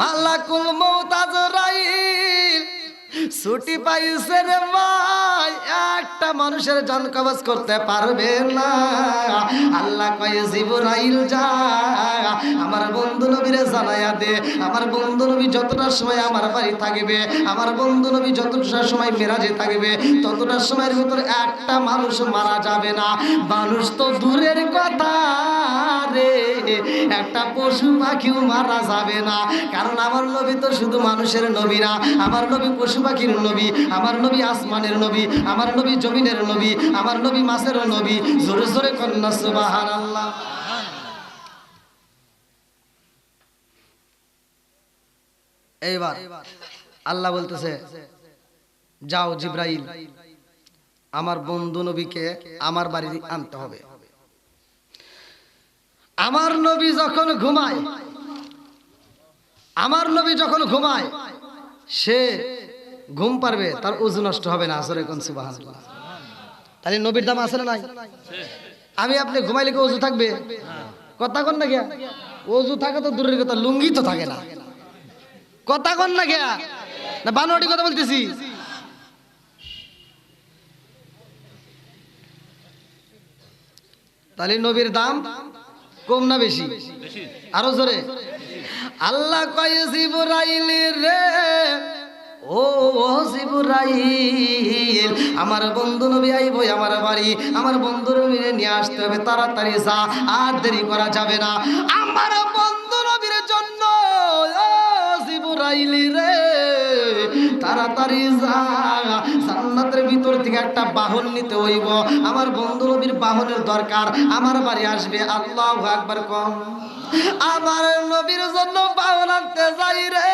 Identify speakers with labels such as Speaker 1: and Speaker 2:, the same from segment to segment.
Speaker 1: মালাকুল মউত আজরাইল ছুটি পাইছে রে ভাই, একটা মানুষের জান কবজ করতে পারবে না। আল্লাহ কয় জিবরাইল যা আমার বন্ধু নবীরে জানায়া দে, আমার বন্ধু নবী যতটা সময় আমার বাড়ি থাকবে, আমার বন্ধু নবী যতটা সময় মেরাজে থাকবে, ততটা সময়ের ভিতরে একটা মানুষ মারা যাবে না। মানুষ তো দূরের কথা রে, একটা পশু পাখিও মারা যাবে না। কারণ আমার নবী তো শুধু মানুষের নবী না, আমার নবী পশু পাখির নবী, আমার নবী আসমানের নবী, আমার নবী জমিনের নবী, আমার নবী মাছের নবী। জোরে জোরে কন্যা সুবহানাল্লাহ। এইবার আল্লাহ বলতেছে যাও জিবরাইল আমার বন্ধু নবীকে আমার বাড়ি আনতে হবে। আমার নবী যখন ঘুমায়, আমার নবী যখন ঘুমায় সে ঘুম পারবে, তার ওযু নষ্ট হবে না। আসরে কোন সুবহানাল্লাহ। তাহলে নবীর দাম আছে না নাই? আমি আপনি ঘুমাইলে কি ওযু থাকবে? কথা কন না গিয়া, ওযু থাকে তো দূরের কথা, লুঙ্গি তো থাকে না। কথা কন না গিয়া, না বানোয়াটি কথা বলতেছি। তাহলে নবীর দাম কম না বেশি? আরো জোরে। আল্লাহ কয় জিবরাইল রে, ও জিবরাইল আমার বন্ধু নবী আইবো আমার বাড়ি, আমার বন্ধু নবীরে নিয়ে আসতে হবে, তাড়াতাড়ি যা, আর দেরি করা যাবে না। আমার বন্ধু নবীর জন্য ও জিবরাইল রে তাড়াতাড়ি যা, জান্নাতের ভিতর থেকে একটা বাহন নিতে হইব, আমার বন্ধু নবীর বাহনের দরকার, আমার বাড়ি আসবে। আল্লাহু আকবার কম। আমার নবীর জন্য বাহন আনতে যাই রে,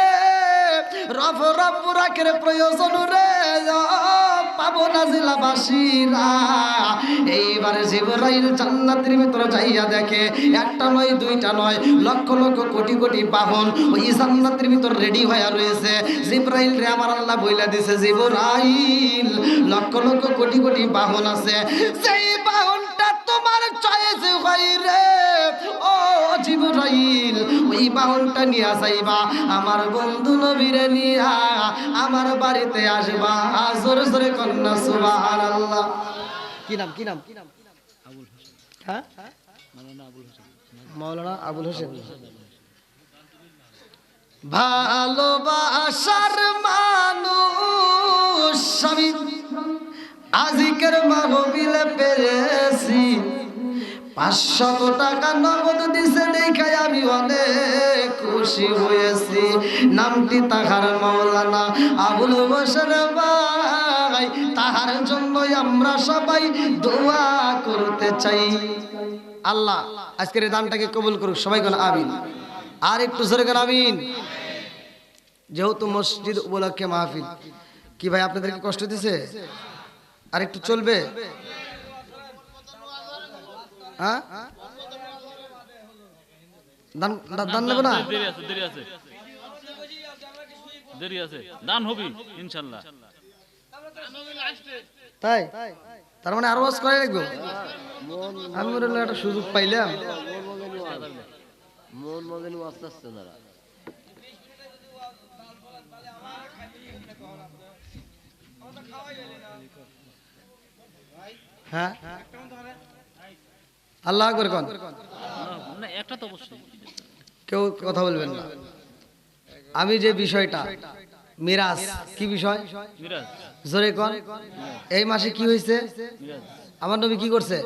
Speaker 1: রফরাকের প্রয়োজন রে, পাবো না জেলাবাসীরা। এইবারে জিবরাইল জান্নাতের ভিতরে যাইয়া দেখে একটা নয় দুইটা নয়, লক্ষ লক্ষ কোটি কোটি বাহন ওই জান্নাতের ভিতর রেডি হয়ে রয়েছে। জিবরাইল রে আমার আল্লাহ বইলা দিছে, জিবরাইল লক্ষ লক্ষ কোটি কোটি বাহন আছে, সেই বাহনটা তোমার চয়েস হয় রে ও জিবরাইল, ওই বাহনটা নিয়ে যাইবা, আমার বন্ধু নবীরে নিয়া আমার বাড়িতে আসবা। জোরে জোরে কন্যা সুবহানাল্লাহ। কি নাম? কি নাম? আবুল হোসেন। হ্যাঁ, মাওলানা আবুল হোসেন। ভালোবাসার মানুষ আমি আজিকের মাহফিলে পেরেছি, 500 টাকা নগদ দিছে দেখাই আমি অনেক খুশি হয়েছি। নামটি তাহার মাওলানা আবুল হোসেন ভাই, তাহার জন্য আমরা সবাই দোয়া করতে চাই। আল্লাহ আজকের এই দানটাকে কবুল করুক, সবাই কোন আমিন। আর একটু জোরে কোন আমিন। যেহেতু মসজিদ উপলক্ষে মাহফিল, কি ভাই আপনাদেরকে কষ্ট দিছে? আর একটু চলবে? হ্যাঁ, দান নেব না,
Speaker 2: দেরি আছে, দান হবে ইনশাআল্লাহ।
Speaker 1: তাই তার মানে আরো ওয়াজ করাই লাগবে। আমি বললাম একটা সুযোগ পাইলাম।
Speaker 3: মন মগন ওয়াজ আসছে না।
Speaker 1: হ্যাঁ, আল্লাহ আকবার কোন।
Speaker 2: না একটা তো অবশ্যই,
Speaker 1: কেউ কথা বলবেন না। আমি যে বিষয়টা মিরাজ, কি বিষয়?
Speaker 2: মিরাজ।
Speaker 1: জোরে কোন। এই মাসে কি হয়েছে?
Speaker 2: মিরাজ।
Speaker 1: আমার নবী কি করছে?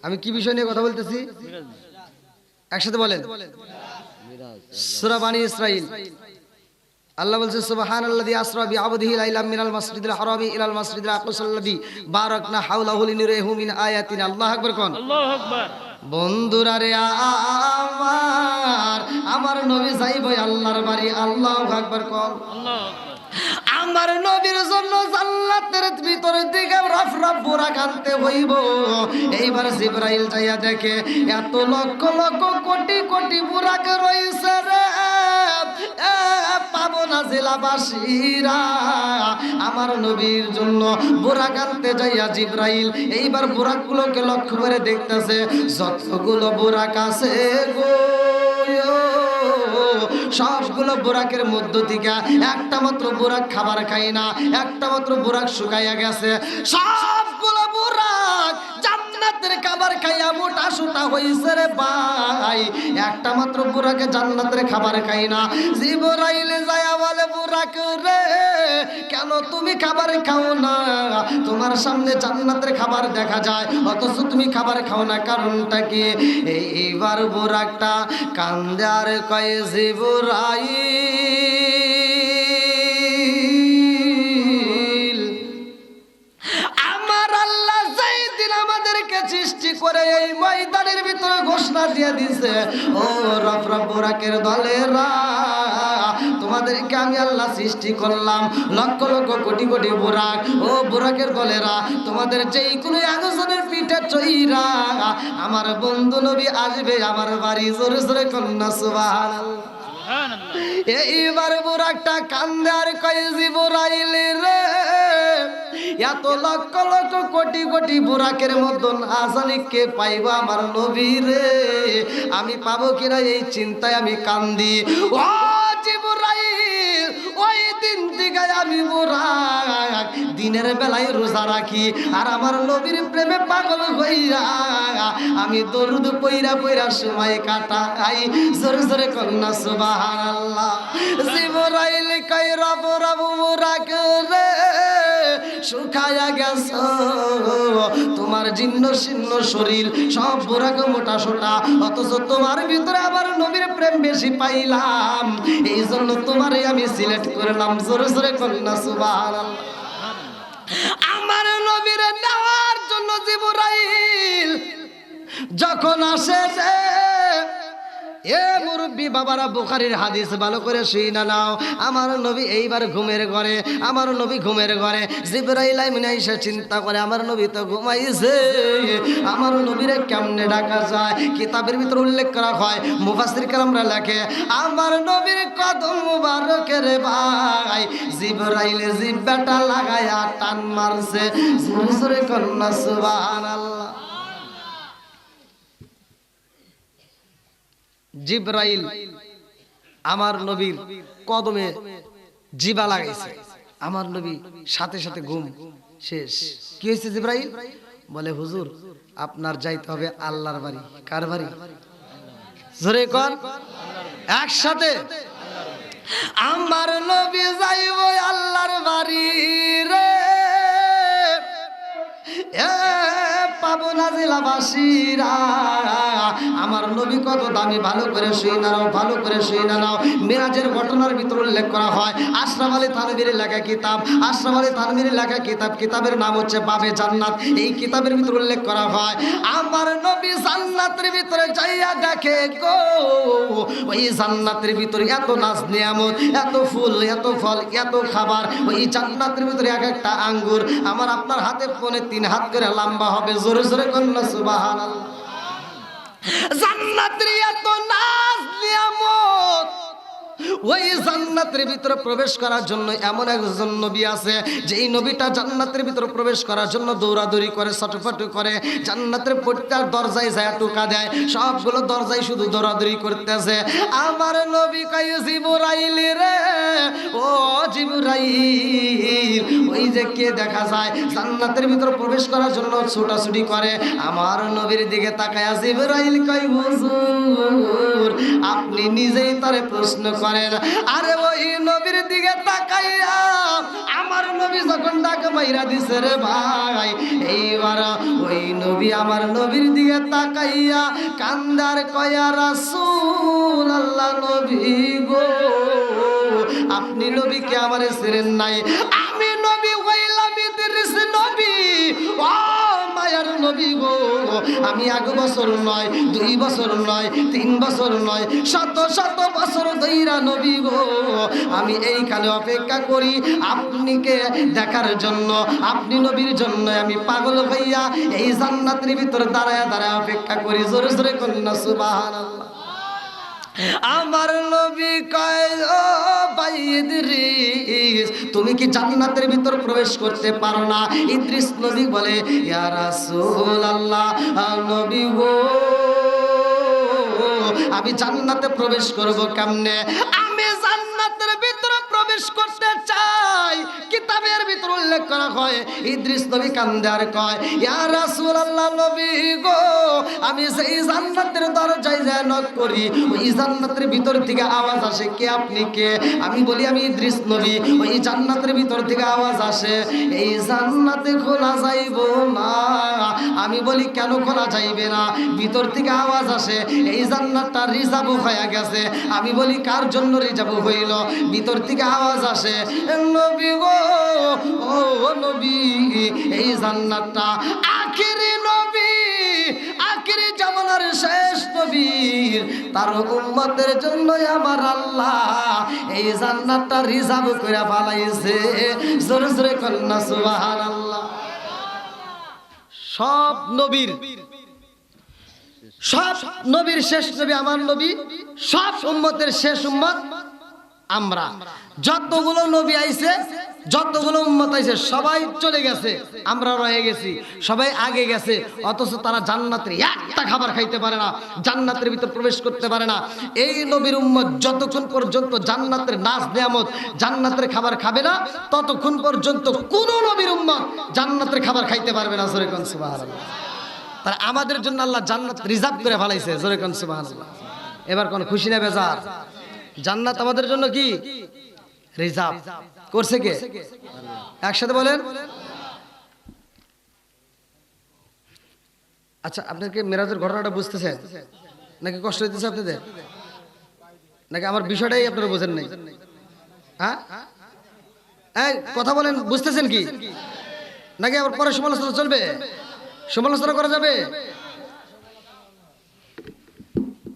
Speaker 1: আমি কি বিষয় নিয়ে কথা বলতেছি?
Speaker 2: মিরাজ।
Speaker 1: একসাথে বলেন।
Speaker 3: মিরাজ।
Speaker 1: সূরা বানী ইসরাইল আল্লাহ বলছে সুবহানাল্লাযী আসরা বিআবদিহি লাইলাম মিনাল মাসজিদিল হারামি ইলাল মাসজিদিল আকসাল্লাযী বারাকনা হাওলাহু লিনুরিহু মিন আয়াতিনা। আল্লাহু আকবার কোন।
Speaker 2: আল্লাহু আকবার।
Speaker 1: বন্ধুরা রে আমার নবী যাইব আল্লাহর বাড়ি। আল্লাহু আকবার কোন।
Speaker 2: আল্লাহু আকবার।
Speaker 1: আমার নবীর জন্য জান্নাতের ভিতরের দিকে রফ রফ বুরাক আনতে হইব। এইবার জিবরাইল যাইয়া দেখে এত লক্ষ লক্ষ কোটি কোটি বুরাক রইছে রে, পাবো না জেলাবাসীরা। আমার নবীর জন্য বুরাক আনতে যাইয়া জিবরাইল এইবার বুরাকগুলোকে লক্ষ্য করে দেখতেছে, যতগুলো বুরাক আছে গো সবগুলো বুরাকের মধ্য থেকে একটা মাত্র বুরাক খাবার খায় না, একটা মাত্র বুরাক শুকাইয়া গেছে। সবগুলো বুরাক জান্নাতের খাবার খাইয়া মোটা সোটা হইছে রে ভাই, একটা মাত্র বুরাকে জান্নাতের খাবার খাই না। জিবরাইল যায়া বলে বুরাক রে, কেন তুমি খাবার খাও না? তোমার সামনে জান্নাতের খাবার দেখা যায় অথচ তুমি খাবার খাও না, কারণটা কি? এইবার বুরাকটা কান্দে আর কয় জিবরাইল, আমার আল্লাহ যেই দিন আমাদেরকে সৃষ্টি করে এই ময়দানের ভিতরে ঘোষণা দিয়ে দিছে, ও রফরফ বুরাকের দলেরা, তোমাদেরকে আমি আল্লাহ সৃষ্টি করলাম লক্ষ লক্ষ কোটি কোটি বুরাক। ও বুরাকের দলেরা, তোমাদের যেই কোনো একজনের পিঠে চইরা আমার বন্ধু নবী আসবে আমার বাড়ি। জোরে জোরে কন্যা সুবহানাল্লাহ। এইবার বুরাকটা কান্দে আর কয় জিবরাইল রে, এত লক্ষ লক্ষ কোটি কোটি বুরাকের মধ্যে আজানি কে পাইব আমার নবী রে, আমি পাবো কিনা এই চিন্তায় আমি কান্দি। ও জিবরাইল, ওই দিন থেকে আমি বুরাক দিনের বেলায় রোজা রাখি আর আমার নবীর প্রেমে পাগল হইয়া আমি দরুদ পইরা পইরা সময় কাটাই। জোরে জোরে কন্যা সুবহানাল্লাহ। জিবরাইল কয় রব রব বুরাক রে, শুকায়া গেছ তোমার জীর্ণ শীর্ণ শরীর, সব বুরাক মোটা সোটা, অথচ তোমার ভিতরে আবার নবীর প্রেম বেশি পাইলাম, এই জন্য তোমারে আমি সিলেক্ট করলাম। জোরে জোরে কন্যা সুবহানাল্লাহ। আমার নবীর নেওয়ার জন্য জিবরাইল যখন আসে, এ মুরব্বী বাবারা, বুখারীর হাদিস ভালো করে শুইনা নাও। আমার নবী এইবার ঘুমের ঘরে, আমার নবী ঘুমের ঘরে, জিবরাইল আমিন এসে চিন্তা করে আমার নবী তো ঘুমাইছে, আমার নবীরে কেমনে ডাকা যায়? কিতাবের ভিতরে উল্লেখ করা হয়, মুফাসসির কেরামরা লেখে, আমার নবীর কদম মুবারকের ভাই জিবরাইল জিহ্বাটা লাগায়া টান মারছে। জোরে জোরে কন্যা সুবহানাল্লাহ। জিবরাইল আমার নবীর কদমে জিবা লাগাইছে, আমার নবী সাথে সাথে ঘুম শেষ। কি হয়েছে? জিবরাইল বলে, হুজুর আপনার যাইতে হবে আল্লাহর বাড়ি। কার বাড়ি? জোরে কর একসাথে। আমার নবী যাইব আল্লাহর বাড়ি রে, এ পাবনা জেলাবাসীরা, আমার নবী কত দামি, ভালো করে শুই না নাও, ভালো করে শুই না নাও। মিরাজের ঘটনার ভিতরে উল্লেখ করা হয়, আশরাফ আলী থানভীর লেখা কিতাব, আশরাফ আলী থানভীর লেখা কিতাব, কিতাবের নাম হচ্ছে বাবে জান্নাত। এই কিতাবের ভিতরে উল্লেখ করা হয়, আমার নবী জান্নাতের ভিতরে যাইয়া দেখে গো, ওই জান্নাতের ভিতরে এত নাজ নিয়ামত, এত ফুল, এত ফল, এত খাবার। ওই জান্নাতের ভিতরে এক একটা আঙ্গুর আমার আপনার হাতে পৌনে 3 হাত করে লম্বা হবে। জোরে জোরে কন্যা সুবহানাল্লাহ। জান্নাতের এত নাজ নিয়ামত, ওই জান্নাতের ভিতরে প্রবেশ করার জন্য এমন একজন নবী আছে, যেই নবীটা জান্নাতের ভিতরে প্রবেশ করার জন্য দৌড়াদৌড়ি করে, ছটফট করে, জান্নাতের প্রত্যেক দরজায় যায় টোকা দেয়, সবগুলো দরজায় শুধু দৌড়াদৌড়ি করতেছে। আমার নবী কয় জিবরাইল রে, ও জিবরাইল, ওই যে কে দেখা যায় জান্নাতের ভিতরে প্রবেশ করার জন্য ছোটাছুটি করে। আমার নবীর দিকে তাকায়া জিবরাইল কয়, হুজুর আপনি নিজেই তারে প্রশ্ন করেন। আরে ওই নবীর দিকে তাকাইয়া আমার নবী যখন ডাক বাইরা দিছে রে ভাই, এইবার ওই নবী আমার নবীর দিকে তাকাইয়া কান্দার কয়া, রাসূলুল্লাহ নবী গো, আপনি নবীকে আমারে ছেড়েন নাই, আমি নবী হইলাম ইদ্রিস নবী, ও মায়ার নবী গো, আমি 1 বছর নয়, 2 বছর নয়, 3 বছর নয়, শত শত বছর ধইরা নবী গো আমি এইখানে অপেক্ষা করি আপনিকে দেখার জন্য, আপনি নবীর জন্য আমি পাগল হইয়া এই জান্নাতের ভিতরে দাঁড়ায় দাঁড়ায় অপেক্ষা করি। জোরে জোরে কন্যা সুবহানাল্লাহ। আমার নবী কয়, ও ভাই ইদ্রিস, তুমি কি জান্নাতের ভিতর প্রবেশ করতে পারো না? ইদ্রিস নবী বলে, ইয়া রাসূলুল্লাহ নবী গো, আমি জান্নাতে প্রবেশ করব কেমনে? আমি জান্নাতের ভিতরে প্রবেশ করতে চাই। কিতাবের ভিতরে উল্লেখ করা হয় ইদ্রিস নবী কান্দে আর কয় ইয়া রাসূলুল্লাহ নবী গো, আমি সেই জান্নাতের দরজায় যায় নক করি, ওই জান্নাতের ভিতর থেকে আওয়াজ আসে কে আপনি কে? আমি বলি আমি ইদ্রিস নবী। ওই জান্নাতের ভিতর থেকে আওয়াজ আসে এই জান্নাতে খোলা যাইব না। আমি বলি কেন খোলা যাইবে না? ভিতর থেকে আওয়াজ আসে এই জান্নাতটা রিজার্ভ হয়ে গেছে। আমি বলি কার জন্য রিজার্ভ হইল? ভিতর থেকে আওয়াজ আসে নবী গো, ও নবী, এই জান্নাতটা আখিরি নবী, আখিরি জামানার শেষ নবীর তার উম্মতের জন্য আমার আল্লাহ এই জান্নাতটা রিজার্ভ করে ফেলাইছে। জোরে জোরে কন্যা সুবহানাল্লাহ। সব নবীর শেষ নবী আমার নবী, সব উম্মতের শেষ উম্মত আমরা। যতগুলো নবী আইছে, যতগুলো উম্মত আইছে সবাই চলে গেছে, আমরা রয়ে গেছি, সবাই আগে গেছে। অথচ তারা জান্নাতের একটা খাবার খাইতে পারে না, জান্নাতের ভিতর প্রবেশ করতে পারে না। এই নবীর উম্মত যতক্ষণ পর্যন্ত জান্নাতের নাজ নিয়ামত, জান্নাতের খাবার খাবে না, ততক্ষণ পর্যন্ত কোন নবীর উম্মত জান্নাতের খাবার খাইতে পারবে না। জোরে কোন সুবহানাল্লাহ। তার আমাদের জন্য আল্লাহ জান্নাত রিজার্ভ করে ফেলাইছে। জোরে কোন সুবহানাল্লাহ। এবার কোন খুশি না বেজার? জান্নাত আমাদের জন্য কি রিজার্ভ করছে কে? একসাথে বলেন। আচ্ছা, আপনাকে মেরাজের ঘটনাটা বুঝতেছেন নাকি কষ্ট হইতেছে আপনাদের? নাকি আমার বিষয়টাই আপনারা বোঝেন নাই? হ্যাঁ, এই কথা বলেন, বুঝতেছেন কি? নাকি আবার পরে সমালোচনা চলবে? সমালোচনা করা যাবে?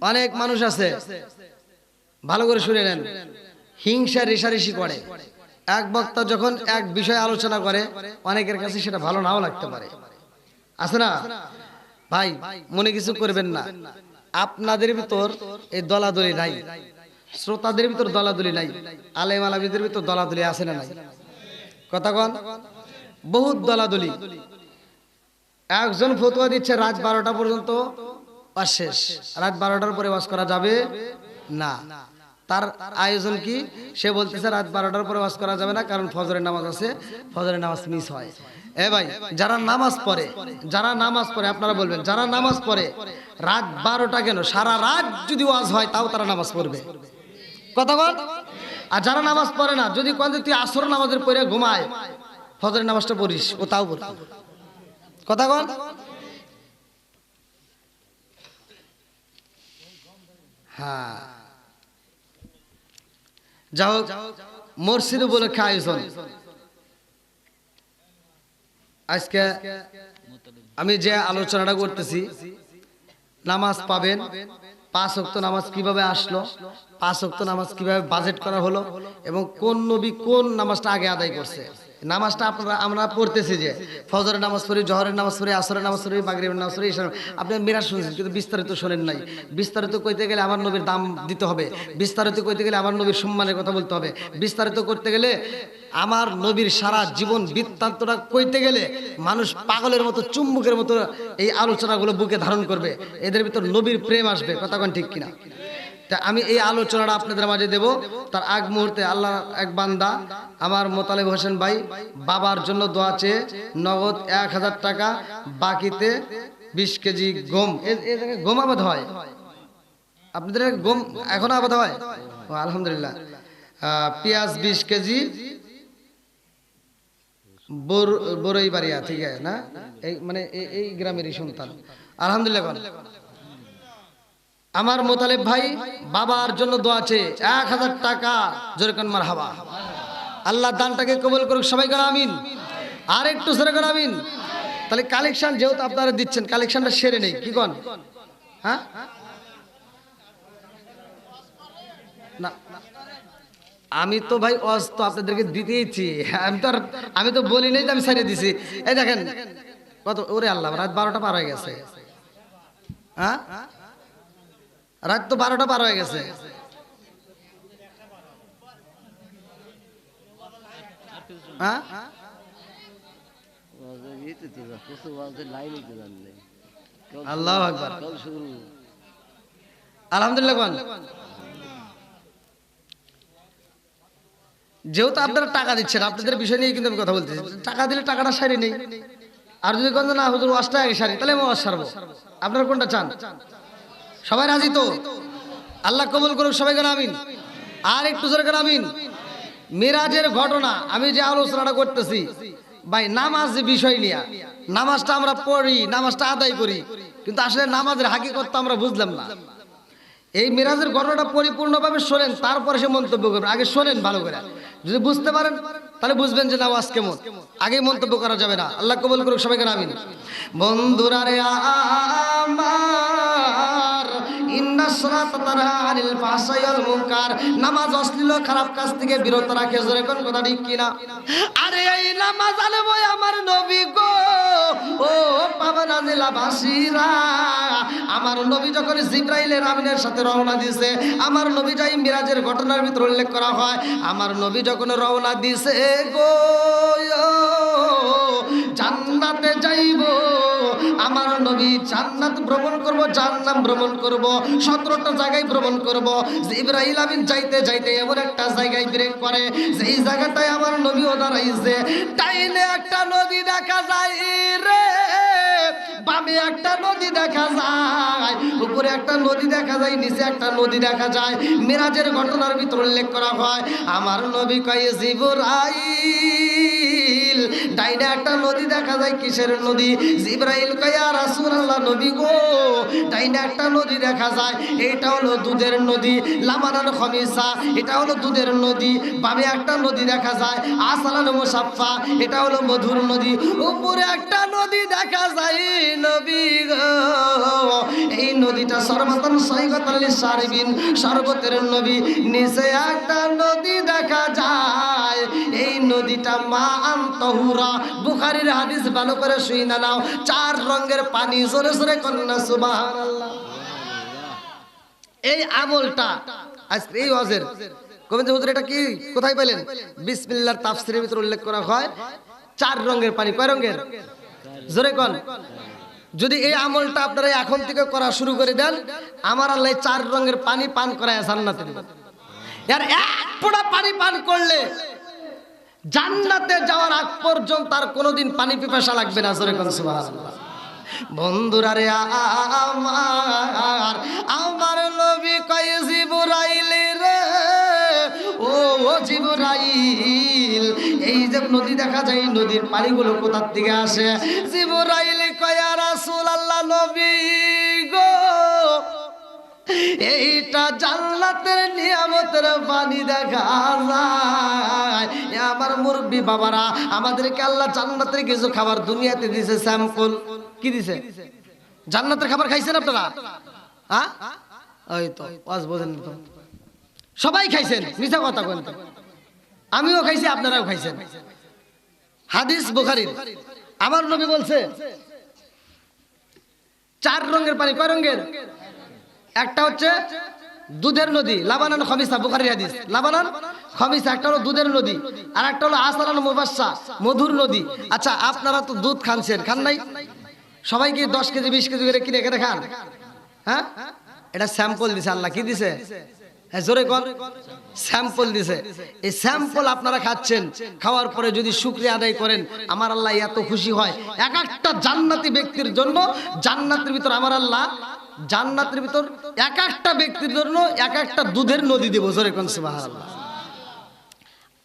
Speaker 1: অনেক মানুষ আছে, ভালো করে শুনে নেন, হিংসা রেশারেশি করে। এক বক্তা যখন এক বিষয়ে আলোচনা করে অনেকের কাছে সেটা ভালো নাও লাগতে পারে, আছে না ভাই? মনে কিছু করবেন না, আপনাদের ভিতর এই দলাদলি নাই, শ্রোতাদের ভিতর দলাদলি নাই, আলেম আলামীদের ভিতর দলাদলি আছে না নাই? কথা কন, বহুত দলাদলি। একজন ফতোয়া দিচ্ছে রাত 12টা পর্যন্ত ওয়াজ শেষ, রাত 12টার পরে ওয়াজ করা যাবে না। তার আয়োজন কি? সে বলতেছে রাত 12টার পরে ওয়াজ করা যাবে না, কারণ ফজরের নামাজ আছে, ফজরের নামাজ মিস হয়। এ ভাই, যারা নামাজ পড়ে, যারা নামাজ পড়ে, আপনারা বলবেন যারা নামাজ পড়ে রাত 12টা কেন, সারা রাত যদি ওয়াজ হয় তাও তারা নামাজ পড়বে। কথা বল। আর যারা নামাজ পড়ে না, যদি কোন তুই আসর নামাজের পরে ঘুমায়, ফজরের নামাজটা পড়িস, ও তাও পড়বে। কথা বল। হ্যাঁ, যাও, মসজিদ উপলক্ষে আয়োজন। আজকে আমি যে আলোচনাটা করতেছি, নামাজ পাবেন, 5 ওয়াক্ত নামাজ কিভাবে আসলো, 5 ওয়াক্ত নামাজ কিভাবে বাজেট করা হলো, এবং কোন নবী কোন নামাজটা আগে আদায় করছে। নামাজটা আমরা পড়তেছি যে ফজরের নামাজ পড়ি, জোহরের নামাজ পড়ি, আসরের নামাজ পড়ি, মাগরিবের নামাজ পড়ি। আপনি মিরাজ শুনছেন কিন্তু বিস্তারিত শোনেন নাই। বিস্তারিত কইতে গেলে আমার নবীর দাম দিতে হবে, বিস্তারিত কইতে গেলে আমার নবীর সম্মানের কথা বলতে হবে, বিস্তারিত করতে গেলে আমার নবীর সারা জীবন বৃত্তান্তটা কইতে গেলে মানুষ পাগলের মতো, চুম্বকের মতো এই আলোচনাগুলো বুকে ধারণ করবে। এদের ভিতর নবীর প্রেম আসবে। কথা কোন ঠিক কিনা? আমি এই আলোচনাটা আপনাদের মাঝে দেব। তার আগ মুহূর্তে আল্লাহ এক বান্দা আমার মোতালেব হোসেন ভাই বাবার জন্য দোয়া চেয়ে নগদ 1000 টাকা, বাকিতে 20 কেজি গম, গম আবাদ হয় আপনাদের? গম এখনো আবাদ হয়? আলহামদুলিল্লাহ। পেঁয়াজ 20 কেজি, বড়ই বাড়িয়া, ঠিক আছে না? এই মানে এই গ্রামেরই সন্তান, আলহামদুলিল্লাহ। আমার মোতালেব ভাই বাবার জন্য দোয়া আছে 1000 টাকা, জোরে কোন মারহাবা। আল্লাহ দানটাকে কবুল করুক, সবাই করে আমিন। আর একটু জোরে করে আমিন। তাহলে কালেকশন যেহেতু আপনারা দিচ্ছেন, কালেকশনটা সেরে নেই, কি কোন? হ্যাঁ না, আমি তো ভাই ওয়াজ তো আপনাদেরকে দিতেইছি, আমি তো বলি নাই, আমি ছেড়ে দিছি। এই দেখেন কত, ওরে আল্লাহ, রাত 12টা পার হয়ে গেছে। হ্যাঁ, রাত তো 12টা পার হয়ে গেছে। হ্যাঁ, আল্লাহু আকবার, আলহামদুলিল্লাহ। যেহেতু আপনারা টাকা দিচ্ছেন, আপনাদের বিষয় নিয়ে কিন্তু আমি কথা বলতেছি। টাকা দিলে টাকাটা সারি নেই, আর যদি কোন না হুজুর ওয়াজটা আগে সারি, তাহলে আমি ওয়াজ সারবো। আপনারা কোনটা চান? সবাই রাজি তো? আল্লাহ কবুল করুক, সবাই কেন আমিন। আর একটু জোরে কেন আমিন। মিরাজের ঘটনা আমি যে আলোচনাটা করতেছি ভাই, নামাজ বিষয় নিয়ে, নামাজটা আমরা পড়ি, নামাজটা আদায় করি, কিন্তু আসলে নামাজের হাকিকত তো আমরা বুঝলাম না। এই মিরাজের ঘটনাটা পরিপূর্ণভাবে শোনেন, তারপরে সে মন্তব্য করবেন। আগে শোনেন ভালো করে, যদি বুঝতে পারেন তাহলে বুঝবেন যে নামাজ কেমন, আগে মন্তব্য করা যাবে না। আল্লাহ কবুল করুক, সবাই কেন আমিন। বন্ধুরা রে আমার, ইন্নাস সালাতা তানহা আনিল ফাহশাই ওয়াল মুনকার, নামাজ অশ্লীল খারাপ কাজ থেকে বিরত রাখে। জোরে কোন কথা ঠিক কিনা? আরে এই নামাজ আলম আমার নবী গো, ও পাবনা জেলাবাসীরা, আমার নবী যখন জিবরাইলের আমিনের সাথে রওনা দিয়েছে, আমার নবী যাই মিরাজের ঘটনার ভিতর উল্লেখ করা হয়, আমার নবী যখন রওনা দিয়েছে গো জান্নাতে যাইব, আমার নবী জান্নাত ভ্রমণ করব, জান্নাম ভ্রমণ করব, 17টা জায়গায় ভ্রমণ করব। জিবরাইল আমিন যাইতে যাইতে এমন একটা জায়গায় ব্রেক করে, যেই জায়গাটায় আমার নবীও দাঁড়াইছে। টাইনে একটা নদী দেখা যায় রে, বামে একটা নদী দেখা যায়, উপরে একটা নদী দেখা যায়, নিচে একটা নদী দেখা যায়। মিরাজের ঘটনার ভিতর উল্লেখ করা হয়, আমার নবী কয় জিবরাইল ডাইনে একটা নদী দেখা যায়। কিসের নদী? জিবরাইল কয় ইয়া রাসূলুল্লাহ, নবী গো ডাইনে একটা নদী দেখা যায়, এটা হলো দুধের নদী, লামানান খমিসা, এটা হলো দুধের নদী। বামে একটা নদী দেখা যায়, আসালান মুসাফফা, এটা হলো মধুর নদী। উপরে একটা নদী দেখা যায় নবী গো, এই নদীটা সর্বতন সৈকতাল লিসারিবিন, শরবতের নবী। নিচে একটা নদী দেখা যায়, এই নদীটা মা আনতাহুরা, বুখারীর হাদিস, ভালো করে শুনে নাও। 4 রঙের পানি, জোরে জোরে কন্যা সুবহানাল্লাহ। এই আমলটা আজকে এই ওয়াজের কবেন যে হুজুর এটা কি কোথায় পেলেন? বিসমিল্লাহর তাফসীরের ভিতর উল্লেখ করা হয় 4 রঙের পানি। কয় রঙের? জোরে কোন। যদি এই আমলটা আপনারা এখন থেকে করা শুরু করে দেন, আমার আল্লাহ 4 রঙের পানি পান করায় জান্নাতে দিবেন। আর এক ফোঁটা পানি পান করলে জান্নাতে যাওয়ার আগ পর্যন্ত আর কোনোদিন পানি পিপাসা লাগবে না। জোরে কোন সুবহানাল্লাহ। বন্ধুরা রে আমার, আমার নবী কয় জিবরাইল রে, ও জিবরাইল, এই যে নদী দেখা যায়, নদীর পানিগুলো কোথার থেকে আসে? জিবরাইল কয় ইয়া রাসূলুল্লাহ, নবী গো এইটা জান্নাতের নিয়ামতের পানি দেখা যায়। আমার মুরব্বী বাবারা, আমাদেরকে আল্লাহ জান্নাতের কিছু খাবার দুনিয়াতে দিয়েছে, স্যাম্পল। কি দিছে? জান্নাতের খাবার খাইছেন আপনারা? হ্যাঁ, ওই তো ওয়াজ বোঝেন তো, সবাই খাইছেন, মিছা কথা বলেন তো। আমিও খাইছি, আপনারাও খাইছেন। হাদিস বুখারীর, আমার নবী বলছে 4 রঙের পানি। কয় রঙের? একটা হচ্ছে দুধের নদী, লাবানান খমিসা, বুখারীর হাদিস, লাবানান খমিসা, একটা হলো দুধের নদী, আর একটা হলো আসালান মুবাশশা, মধুর নদী। আচ্ছা, আপনারা তো দুধ খানছেন, খান নাই? সবাই কি 10 কেজি 20 কেজি করে কিনে কিনে খান? হ্যাঁ, এটা স্যাম্পল দিছে আল্লাহ। কি দিছে? হ্যাঁ, জোরে কোন। স্যাম্পল দিছে। এই স্যাম্পল আপনারা খাচ্ছেন, খাওয়ার পরে যদি শুকরিয়া আদায় করেন, আমার আল্লাহ এত খুশি হয়। এক একটা জান্নাতি ব্যক্তির জন্য জান্নাতের ভিতর আমার আল্লাহ, জান্নাতের ভিতর এক একটা ব্যক্তির জন্য এক একটা দুধের নদী দেব। জোরে কোন সুবহানাল্লাহ।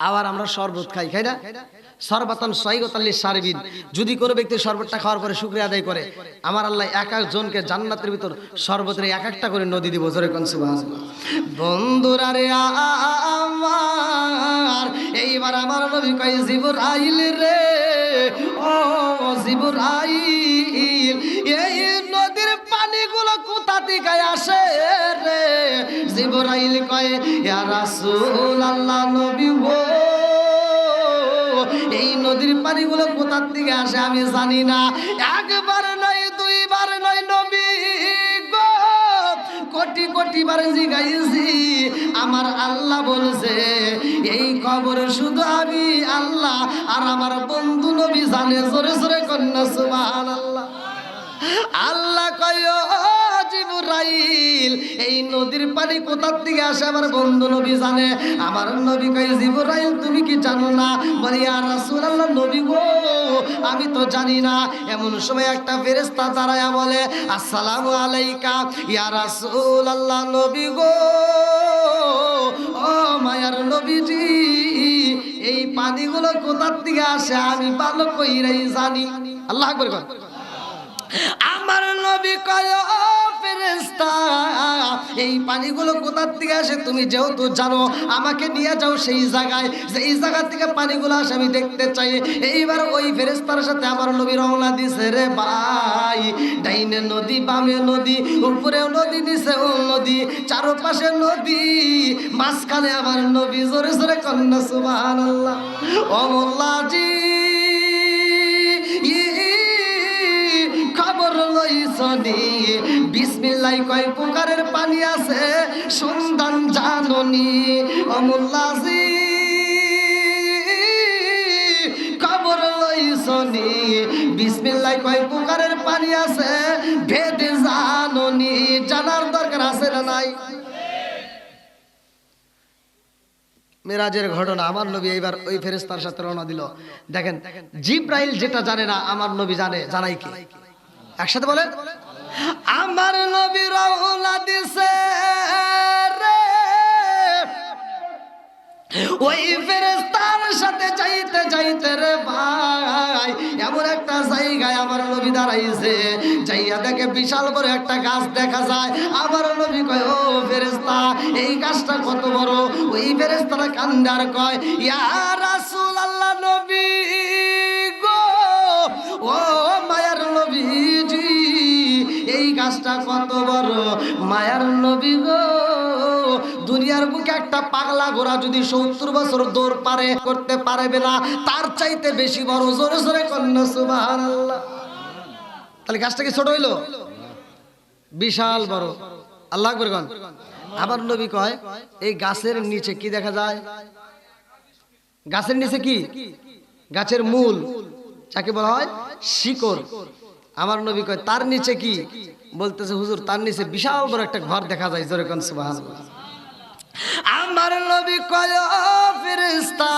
Speaker 1: আবার আমরা শরবত খাই, খাই না? সরবাতান সৈকতাল লিসারিবিন, যদি কোনো ব্যক্তি শরবতটা খাওয়ার পরে শুকরিয়া আদায় করে, আমার আল্লাহ এক একজনকে জান্নাতের ভিতর শরবতের এক একটা করে নদী দিব। জোরে কোন সুবহানাল্লাহ। বন্ধুরা রে আমার, এইবার আমার নবী কয় জিবরাইল রে, ও জিবরাইল, এই নদীর পানিগুলো কোথা থেকে আসে রে? জিবরাইল কয় ইয়া রাসূলুল্লাহ, নবী গো এই নদীর পানিগুলো কোথা থেকে আসে আমি জানি না। একবার নয়, দুইবার নয়, নবী গো কোটি কোটি বার জিজ্ঞাসি, আমার আল্লাহ বলছে এই খবর শুধু আমি আল্লাহ আর আমার বন্ধু নবী জানে। জোরে জোরে কন্যা সুবহানাল্লাহ। আল্লাহ কয় জিবরাইল এই নদীর পানি কোথা থেকে আসে আমার বন্ধু নবী জানে। আমার নবী কয় জিবরাইল তুমি কি জানো না? বলে ইয়া রাসূলুল্লাহ নবী গো আমি তো জানি না। এমন সময় একটা ফেরেশতা দাঁড়ায়া বলে আসসালামু আলাইকা ইয়া রাসূলুল্লাহ নবী গো ও মায়ার নবীজি এই পানিগুলো কোথা থেকে আসে আমি ভালো কইরাই জানি। আল্লাহু আকবার কর। আমার নবী কয় ও ফেরেশতা এই পানিগুলো কোথা থেকে আসে তুমি যেহেতু জানো আমাকে নিয়ে যাও সেই জায়গায়, যেই জায়গা থেকে পানিগুলো আসে আমি দেখতে চাই। এইবার ওই ফেরেশতার সাথে আমার নবী রওনা দিছে রে ভাই। ডাইনে নদী বামে নদী উপরেও নদী নিচেও নদী চারপাশে নদী মাঝখানে আমার নবী জোরে জোরে কন্যা সুবহানাল্লাহ। ও মোল্লাজি খবর লইছনি বিসমিল্লাহ কয় প্রকারের পানি আছে সন্ধান জাননি। ও মোল্লাজি খবর লইছনি বিসমিল্লাহ কয় প্রকারের পানি আছে ভেদে জাননি। জানার দরকার আছে না নাই? মেরাজের ঘটনা আমার নবী এইবার ওই ফেরেশতার সাথে রওনা দিল। দেখেন জিবরাইল যেটা জানে না আমার নবী জানে। জানাই কি? একসাথে বলেন আমার নবী রওনা দিছে রে ওই ফেরেশতার সাথে যাইতে যাইতে রে ভাই এমন একটা জায়গায় আমার নবী দাঁড়াইছে। যাইয়া দেখে বিশাল বড় একটা গাছ দেখা যায়। আমার নবী কয় ও ফেরেশতা এই গাছটা কত বড়? ওই ফেরেশতারা কান্দার কয় ইয়া রাসূলুল্লাহ নবী গো ও মায়ার নবীজি এই গাছটা কত বড়? মায়ার নবী গো দুনিয়ার বুকে একটা পাগলা ঘোড়া যদি 70 বছর দৌড় পারে করতে পারবে না তার চাইতে বেশি বড়। জোরে জোরে কন্যা সুবহানাল্লাহ। তাহলে গাছটা কি ছোট হইলো? বিশাল বড়। আল্লাহু আকবার কন। আমার নবী কয় এই গাছের নিচে কি দেখা যায়? গাছের নিচে কি? গাছের মূল যাকে বলা হয় শিকড়। আমার নবী কয় তার নিচে কি? বলতেছে হুজুর তার নিচে বিশাল বড় একটা ঘর দেখা যায়। জোরে কোন সুবহানাল্লাহ। আমার নবী কয় ফেরেশতা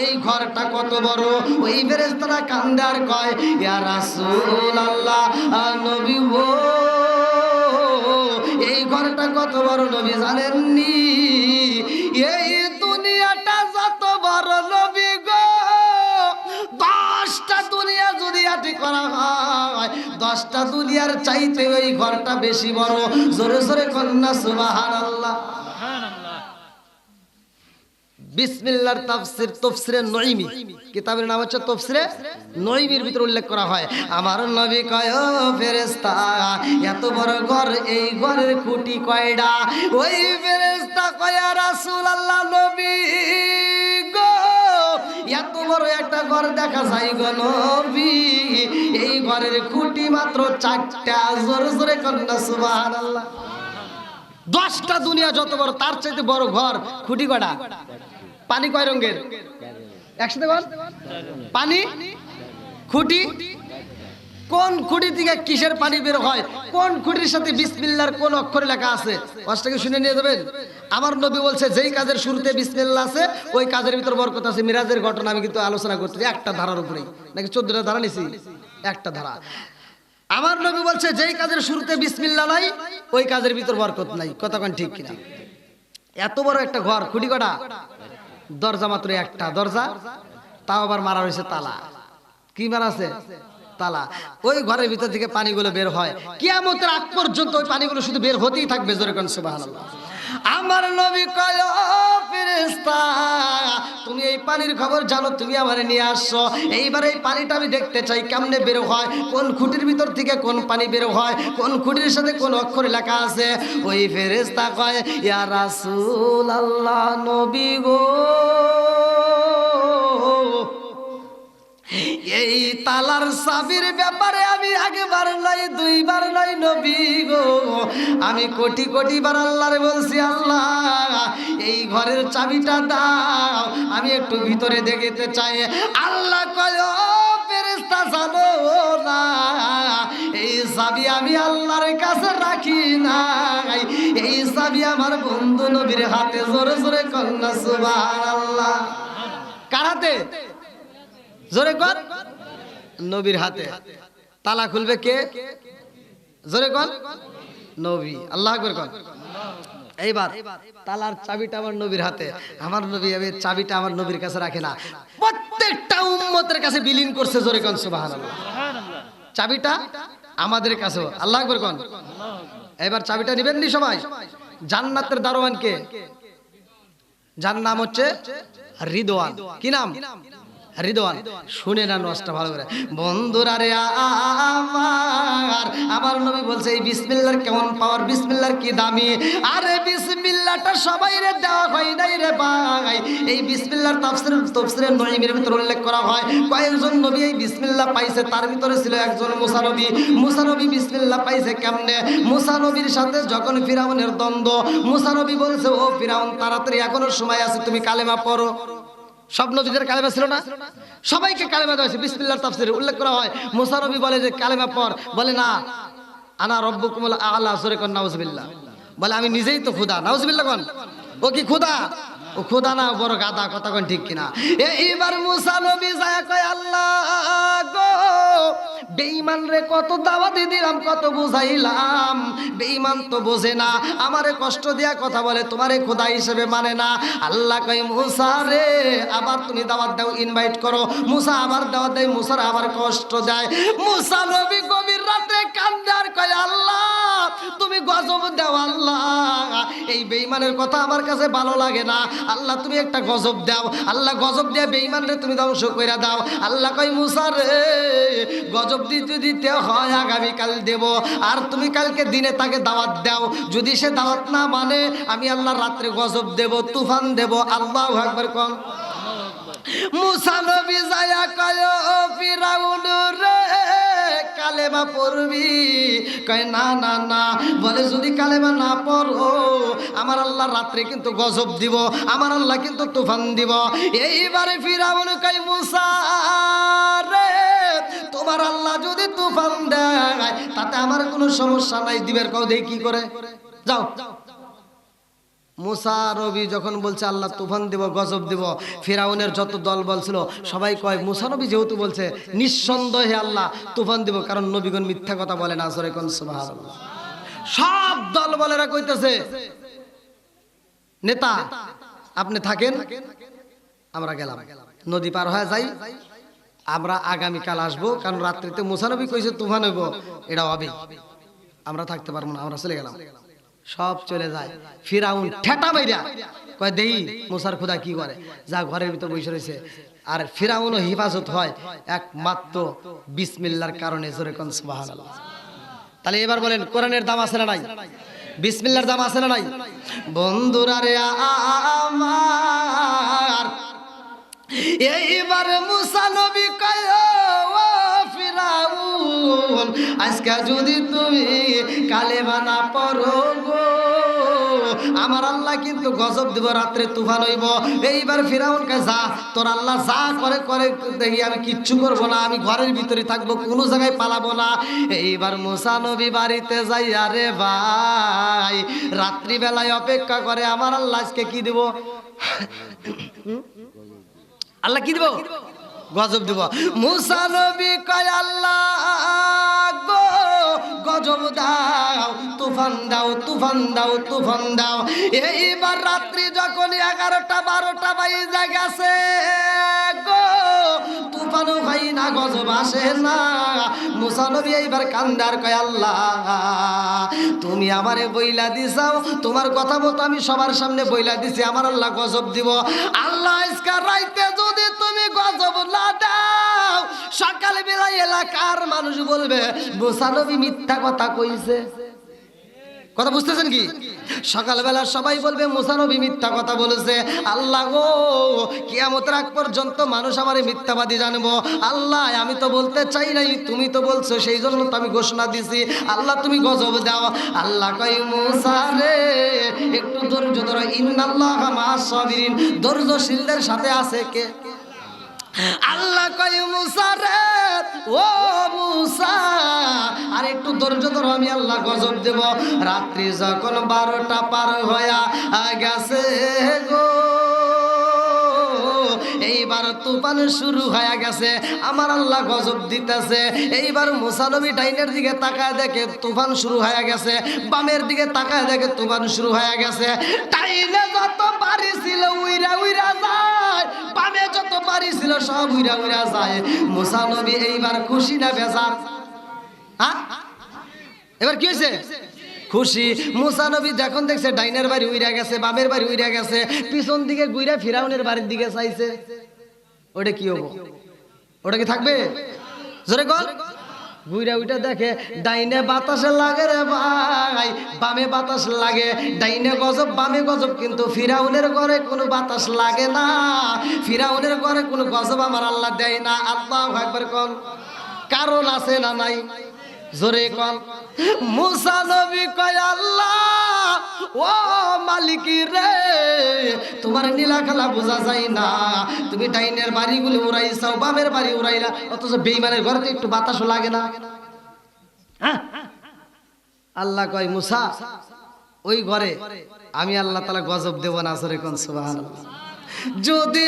Speaker 1: এই ঘরটা কত বড়? ওই ফেরেশতারা কান্দার কয় ইয়া রাসূলুল্লাহ নবী গো এই ঘরটা কত বড় নবী জানেননি? এই দুনিয়াটা যত বড় নবী গো 10টা দুনিয়া যদি আটি করা হয় 10টা দুনিয়ার চাইতে ওই ঘরটা বেশি বড়। জোরে জোরে কন্যা সুবহানাল্লাহ। বিসমিল্লাহর তাফসীর তাফসীরে নঈমি কিতাবের নাম হচ্ছে তাফসীরে নঈমির ভিতরে উল্লেখ করা হয় আমার নবী কয় ও ফেরেশতা এত বড় ঘর এই ঘরের খুঁটি কয়টা? ওই ফেরেশতা কয় ইয়া রাসূলুল্লাহ নবী গো এত বড় একটা ঘর দেখা যায় গো নবী এই ঘরের খুঁটি মাত্র 4টা। জোরে জোরে কন্যা সুবহানাল্লাহ। 10টা দুনিয়া যত বড় তার চাইতে বড় ঘর খুঁটি কয়টা? পানি কয় রঙের? একসাথে বল। পানি খুঁটি কোন খুঁটি থেকে কিসের পানি বের হয়? কোন খুঁটির সাথে বিসমিল্লাহর কোন অক্ষরে লেখা আছে? ওয়াজটাকে শুনে নিয়ে যাবেন। আমার নবী বলছে যেই কাজের শুরুতে বিসমিল্লাহ আছে ওই কাজের ভিতর বরকত আছে। মিরাজের ঘটনা আমি কিন্তু আলোচনা করতেছি একটা ধারার উপরেই, নাকি 14টা ধারা নিছি? একটা ধারা। আমার নবী বলছে যেই কাজের শুরুতে বিসমিল্লাহ নাই ওই কাজের ভিতর বরকত নাই। কথা কোন ঠিক কিনা? এত বড় একটা ঘর খুঁটি কটা? দরজা মাত্র একটা দরজা, তাও আবার মারা হয়েছে তালা। কি মারা আছে? তালা। ওই ঘরের ভিতর থেকে পানিগুলো বের হয় কিয়ামতের আগ পর্যন্ত। ওই পানিগুলো শুধু বের হতেই থাকবে। জোরে কোন সুবহানাল্লাহ। আমার নবী কয় ও ফেরেশতা তুমি এই পানির খবর জানো, তুমি আমারে নিয়ে আসছো। এইবার এই পানিটা আমি দেখতে চাই কেমনে বের হয়, কোন খুঁটির ভিতর থেকে কোন পানি বের হয়, কোন খুঁটির সাথে কোন অক্ষরে লেখা আছে। ওই ফেরেশতা কয় ইয়া রাসূলুল্লাহ নবী গো এই তালার চাবির ব্যাপারে আমি একবার নয় দুইবার নয় নবী গো আমি কোটি কোটি বার আল্লাহরে বলছি আল্লাহ এই ঘরের চাবিটা দাও, আমি একটু ভিতরে দেখতে চাই। আল্লাহ কয় ও ফেরেশতা জানো না এই চাবি আমি আল্লাহর কাছে রাখি নাই, এই চাবি আমার বন্ধু নবীর হাতে। জোরে জোরে কন্যা সুবহানাল্লাহ। কার হাতে? জোরে কর। নবীর হাতে। তালা খুলবে কে? জোরে কর। নবী। আল্লাহু আকবার কর। এইবার তালার চাবিটা আমার নবীর হাতে। আমার নবী এই চাবিটা আমার নবীর কাছে রাখে না, প্রত্যেকটা উম্মতের কাছে বিলীন করছে। জোরে কোন সুবহানাল্লাহ। চাবিটা আমাদের কাছে। আল্লাহু আকবার কোন। এবার চাবিটা নেবেন নি সবাই? জান্নাতের দারোয়ান কে? যার নাম হচ্ছে রিদওয়ান। কি নাম? রিদওয়ান। শুনে না নষ্ট ভালো করে বন্ধুরা রে আমার নবী বলছে এই বিসমিল্লাহর কেমন পাওয়ার, বিসমিল্লাহর কি দামি। আরে বিসমিল্লাহটা সবাই রে দেওয়া হয় নাই রে ভাই। এই বিসমিল্লাহর তাফসীরে নঈমের ভিতরে উল্লেখ করা হয় কয়েকজন নবী এই বিসমিল্লাহ পাইছে। তার ভিতরে ছিল একজন মুসা নবী। মুসা নবী বিসমিল্লাহ পাইছে কেমনে? মুসা নবীর সাথে যখন ফিরাউনের দ্বন্দ্ব, মুসা নবী বলছে ও ফিরাউন তাড়াতাড়ি এখনো সময় আছে, তুমি কালেমা পড়ো। সব নবীদের কালেমা ছিল না? সবাইকে কালেমা দেওয়া হয়েছে। বিসমিল্লাহর তাফসীরে উল্লেখ করা হয় মুসা নবী বলে যে কালেমা পড়, বলে না আনা রব্বুকুমুল আ'লা। সূরা কোন নাউজুবিল্লাহ। বলে আমি নিজেই তো খোদা। নাউজুবিল্লাহ কোন। ও কি খোদা? ও খোদা না, বড় গাদা। কথা কোন ঠিক কিনা? এইবার মুসা নবী যায় কয় আল্লাহ গো, বেঈমান রে কত দাওয়াতি দিলাম, কত বুঝাইলাম, বেঈমান তো বোঝে না, আমারে কষ্ট দিয়া কথা বলে, তোমারে খোদা হিসেবে মানে না। আল্লাহ কয় মুসা রে আবার তুমি দাওয়াত দাও, ইনভাইট করো। মুসা আবার দাওয়াত দেয়, মুসার আবার কষ্ট দেয়। মুসা নবী গভীর রাতে কান্দে আর কয় আল্লাহ তুমি গজব দাও আল্লাহ, এই বেঈমানের কথা আমার কাছে ভালো লাগে না, আল্লাহ তুমি একটা গজব দাও। আল্লাহ গজব দিয়ে বেঈমান রে তুমি ধ্বংস কইরা দাও। আল্লাহ কয় মুসা রে গজব দিতে হয় আগামীকাল দেব, আর তুমি কালকে দিনে তাকে দাওয়াত দাও। যদি সে দাওয়াত না মানে আমি আল্লাহ রাত্রে গজব দেব, তুফান দেব। আল্লাহু আকবার কোন। মুসা নবী যায়া কয় ও ফিরাউন রে কালেমা পড়বি? কয় না না না। বলে যদি কালেমা না পড়ো আমার আল্লাহ রাত্রে কিন্তু গজব দিব, আমার আল্লাহ কিন্তু তুফান দিব। এইবারে ফিরাউন কয় মুসা রে তোমার আল্লাহ যদি তুফান দেয় তাতে আমার কোনো সমস্যা নাই, দিবের কও দেই কি করে, যাও। মুসা নবী যখন বলছে আল্লাহ তুফান দিব, গজব দিব, ফিরাউনের যত দল বলছিল সবাই কয় মুসা নবী যেহেতু বলছে নিঃসন্দেহে আল্লাহ তুফান দিব, কারণ নবীগণ মিথ্যা কথা বলে না। জোরে কোন সুবহানাল্লাহ। সব দল বলেরা কইতেছে নেতা আপনি থাকেন, আমরা গেলাম, নদী পার হয়ে যাই, আমরা আগামীকাল আসবো, কারণ রাত্রিতে মুসা নবী কইছে তুফান হইব, এটা হবে, আমরা থাকতে পারবো না, আমরা চলে গেলাম। সব চলে যায়। ফিরাউন ঠেটা বাইরা কয় দেই মুসার খোদা কি করে, যা ঘরের ভিতর বসে রয়েছে। আর ফিরাউনও হিফাজত হয় একমাত্র বিসমিল্লাহর কারণে। জোরে কোন সুবহানাল্লাহ। তাহলে এবার বলেন কোরআনের দাম আছে না নাই? বিসমিল্লাহর দাম আছে না নাই? বন্ধুরা রে আমার এইবার মুসা নবী কয় ও ফিরাউন আজকে যদি তুমি কালেমা না পড়ো গো আমার আল্লাহ কিন্তু গজব দিব, রাত্রে তুফান হইব। এইবার ফিরাউন কয় যা তোর আল্লাহ যা করে করে দেখি, আমি কিচ্ছু করবো না, আমি ঘরের ভিতরে থাকবো, কোনো জায়গায় পালাবো না। এইবার মুসা নবী বাড়িতে যাই, আরে ভাই রাত্রিবেলায় অপেক্ষা করে আমার আল্লাহ আজকে কি দিব, আল্লাহ কি দিব, গজব দিব। মুসা নবী কয় আল্লাহ গো গজব দাও, তুফান দাও, তুফান দাও, তুফান দাও। এইবার রাত্রি যখন 11টা 12টা বাজে গেছে গো, তুফানও ভাই না, গজব আসে না। মুসা নবী এইবার কান্দার কয় আল্লাহ তুমি আমারে বইলা দিছাও, তোমার কথা মতো আমি সবার সামনে বইলা দিছি, আমার আল্লাহ গজব দিব। আল্লাহ আজকে রাইতে যদি তুমি গজব না দাও সকালে বেলায় এলাকার মানুষ বলবে মুসা নবী মিথ্যা কথা কইছে। কথা বুঝতেছেন কি? সকালবেলা সবাই বলবে মুসা নবী মিথ্যা কথা বলেছে। আল্লাহ গো কিয়ামতের আগ পর্যন্ত মানুষ আমারে মিথ্যাবাদী জানবো। আল্লাহ আমি তো বলতে চাই নাই, তুমি তো বলছো, সেই জন্য তো আমি ঘোষণা দিছি, আল্লাহ তুমি গজব দাও। আল্লাহ কয় মুসা রে একটু ধৈর্য ধরো, ইন্নাল্লাহা মা'আস সাবিরিন, ধৈর্যশীলদের সাথে আছে কে? আল্লাহ কয় মুসা রে ও মুসা আর একটু ধৈর্য ধরো, আমি আল্লাহ গজব দেব। রাত্রি যখন 12টা পার হয়ে গেছে গো, এইবার তুফান শুরু হয়ে গেছে, আমার আল্লাহ গজব দিতেছে। এইবার মুসা নবী ডাইনের দিকে তাকায় দেখে তুফান শুরু হয়ে গেছে, বামের দিকে তাকায় দেখে তুফান শুরু হয়ে গেছে। ডাইনে যত বাড়ি ছিল উইরা উইরা যায়, বামে যত বাড়ি ছিল সব উইরা উইরা যায়। মুসা নবী এইবার খুশি না বেজার? হ্যাঁ, এবার কি হয়েছে? খুশি। মুসা নবী যখন দেখছে ডাইনের বাড়ি উইরা গেছে, বামের বাড়ি উইরা গেছে, পিছন দিকে ঘুরে ফিরাউনের বাড়ির দিকে চাইছে। ওটা কি হবো? ওটা কি থাকবে? জোরে বল। ঘুরা উইটা দেখে ডাইনে বাতাসে লাগে রে ভাই, বামে বাতাস লাগে। ডাইনে গজব বামে গজব, কিন্তু ফিরাউনের ঘরে কোনো বাতাস লাগে না, ফিরাউনের ঘরে কোনো গজব আমার আল্লাহ দেয় না। আল্লাহু আকবার কোন। কারণ আছে না নাই? জোরে কোন। মুসা নবী কয় আল্লাহ ও মালিক রে, তোমার নীলা খেলা বোঝা যায় না। তুমি ডাইনের বাড়িগুলি উড়াইছাও, বামের বাড়ি উড়াইলা, অথচ বেঈমানের ঘরে তো একটু বাতাসও লাগে না। হ্যাঁ, আল্লাহ কয় মুসা ওই ঘরে আমি আল্লাহ তাআলা গজব দেব না। জোরে কোন সুবহানাল্লাহ। যদি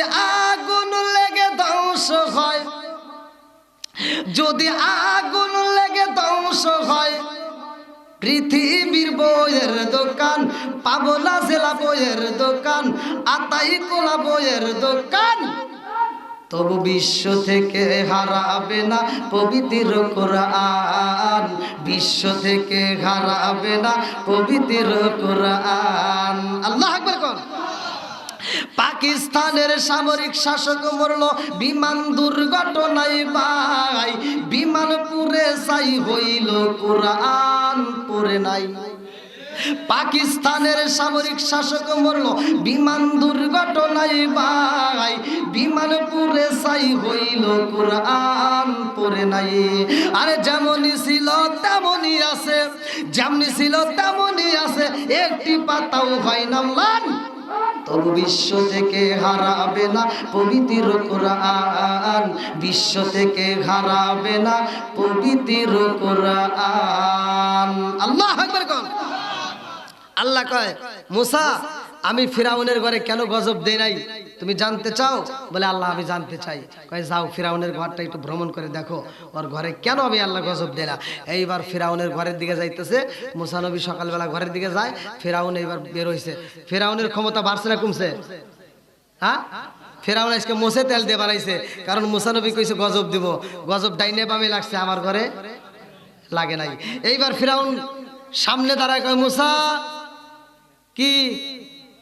Speaker 1: আগুন লেগে ধ্বংস হয়, যদি আগুন লেগে ধ্বংস হয় পৃথিবীর বইয়ের দোকান, পাবনা জেলা বইয়ের দোকান, আতাই কোলা বইয়ের দোকান, তবু বিশ্ব থেকে হারাবে না পবিত্র কোরআন, বিশ্ব থেকে হারাবে না পবিত্র কোরআন। আল্লাহু আকবার কোন। পাকিস্তানের সামরিক শাসক মরল বিমান দুর্ঘটনায় ভাই, বিমান পুড়ে ছাই হইল কোরআন পড়ে নাই। পাকিস্তানের সামরিক শাসক মরল বিমান দুর্ঘটনায় ভাই, বিমান পুড়ে ছাই হইল কোরআন পড়ে নাই। আরে যেমনই ছিল তেমনই আছে, যেমনি ছিল তেমনই আছে, একটি পাতাও হয় না ম্লান, তবু বিশ্ব থেকে হারাবে না পবিত্র কোরআন, বিশ্ব থেকে হারাবে না পবিত্র কোরআন। আল্লাহু আকবার কোন। আল্লাহ কয় মুসা আমি ফিরাউনের ঘরে কেন গজব দেই নাই তুমি জানতে চাও? বলে আল্লাহ আমি জানতে চাই। কয় যাও ফিরাউনের ঘরটা একটু ভ্রমণ করে দেখো, ওর ঘরে কেন আমি আল্লাহ গজব দেই না। এইবার ফিরাউনের ঘরের দিকে যাইতেছে, মুসা নবী সকালবেলা ঘরের দিকে যায়, ফিরাউন এইবার বের হইছে। ফিরাউনের ক্ষমতা বাড়ছে না কমছে? হ্যাঁ, ফিরাউন আজকে মোছে তেল দিয়ে বানাইছে, কারণ মুসা নবী কইছে গজব দিব, গজব ডাইনে বামে লাগছে, আমার ঘরে লাগে নাই। এইবার ফিরাউন সামনে দাঁড়ায়, কয় মুসা কি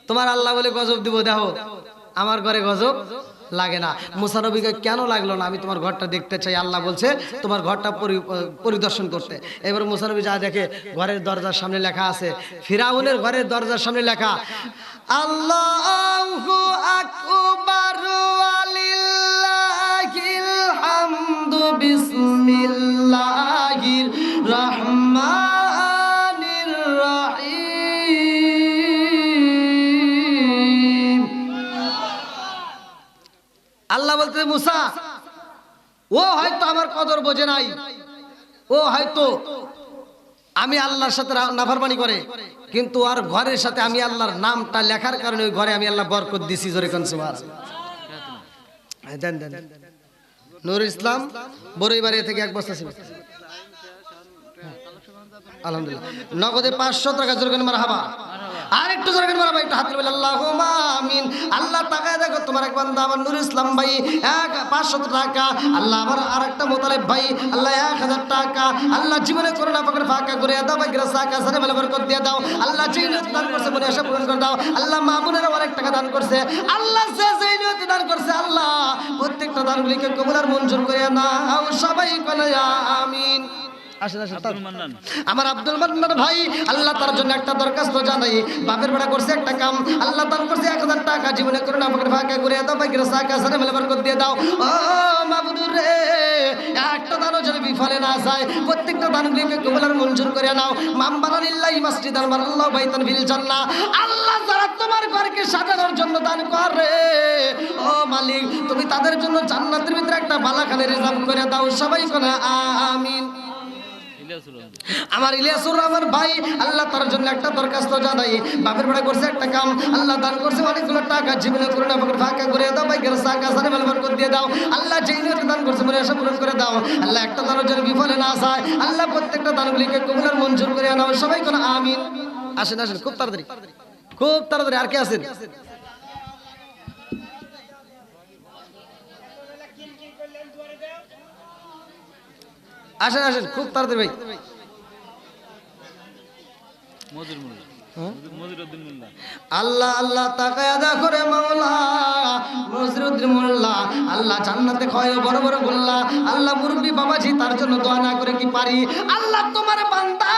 Speaker 1: তোমার আল্লাহ বলে গজব দিব, দেখো আমার ঘরে গজব লাগে না। মুসা নবীকে কেন লাগলো না? আমি তোমার ঘরটা দেখতে চাই, আল্লাহ বলছে তোমার ঘরটা পরিদর্শন করতে। এবার মুসা নবী যা দেখে ঘরের দরজার সামনে লেখা আছে, ফিরাউনের ঘরের দরজার সামনে লেখা আল্লাহু আকবার ওয়ালিল্লাহিল হামদু বিসমিল্লাহির রহমানির রহিম। আল্লাহ বলতে মুসা ও হয়তো আমার কদর বোঝে নাই, ও হয়তো আমি আল্লাহর সাথে নাফরমানি করে, কিন্তু আর ঘরের সাথে আমি আল্লাহর নামটা লেখার কারণে ওই ঘরে আমি আল্লাহ বরকত দিছি। জোরে কোন সুবহানাল্লাহ। দেন দেন নূর ইসলাম বড়ইবাড়ি থেকে এক বস্তা ছিল, আলহামদুলিল্লাহ। নগদে 500 টাকা। জোরে কোন মারহাবা। আর একটু জোরে কোন মারহাবা। একটু হাত তুলে আল্লাহুম্মা আমিন। আল্লাহ তাকায় দেখো তোমার এক বান্দা আমার নূর ইসলাম ভাই 500 টাকা, আল্লাহ আমার আরেকটা মোতালেব ভাই আল্লাহ 1000 টাকা, আল্লাহ জীবনে করোনা পাকের ফাঁকা করে দাও, বাইরা সাকা সারে ভালো বরকত দিয়ে দাও, আল্লাহ যেই নিয়ত দান করছে মনে আশা পূরণ করে দাও, আল্লাহ মামুনের অনেক টাকা দান করছে, আল্লাহ যেই নিয়ত দান করছে আল্লাহ প্রত্যেকটা দানগুলিকে কবুল আর মঞ্জুর করে নাও। সবাই বলে আমিন। আমার আব্দুল মান্নান ভাই আল্লাহ তার জন্য একটা দরখাস্ত জানাই, বাপের বেড়া করছে একটা কাম, আল্লাহ দান করছে 1000 টাকা, জীবনে করোনা পাকের ফাঁকা করে দাও, বাইরা সাকা সারে ভালো বরকত দিয়ে দাও। ও মাবুদুর রে, একটা দানও যেন বিফলে না যায়, প্রত্যেকটা দানগুলিকে কবুল আর মঞ্জুর করে নাও। মামবানালিল্লাহি মাসজিদান বানাল্লাহু বাইতান ফিল জান্নাহ। আল্লাহ যারা তোমার ঘরকে সাজানোর জন্য দান করে, ও মালিক তুমি তাদের জন্য জান্নাতের ভিতরে একটা বালাখানে রিজার্ভ করে দাও। সবাই কোনা আমিন।
Speaker 2: ইলিয়াসুর রহমান।
Speaker 1: আমার ইলিয়াসুর রহমান ভাই, আল্লাহ তার জন্য একটা দরখাস্ত জানাই। বাপের বেড়া করছে একটা কাম, আল্লাহ দান করছে অনেকগুলো টাকা, জীবনে করোনা ফাঁকা করে দাও ভাই, গেলে সাকা সারে বরকত দিয়ে দাও। আল্লাহ যেই নিয়তে দান করছে মনে আশা পূরণ করে দাও। আল্লাহ একটা দানের জন্য বিফলে না যায়, আল্লাহ প্রত্যেকটা দানগুলিকে কবুল আর মঞ্জুর করে নাও। সবাই কোন আমিন। আসেন আসেন, খুব তাড়াতাড়ি, খুব তাড়াতাড়ি। আর কে আছেন? আসেন আসেন, খুব তাড়াতাড়ি ভাই।
Speaker 2: মজির মোল্লা, মজিরউদ্দিন মোল্লা।
Speaker 1: আল্লাহ আল্লাহ তাকায়া দেখো রে মাওলা, নজরুদ্দিন মোল্লা আল্লাহ জান্নাতে খায় বড় বড় গোল্লা। আল্লাহ মুরব্বী বাবাজি তার জন্য দোয়া না করে কি পারি? আল্লাহ তোমার বান্দা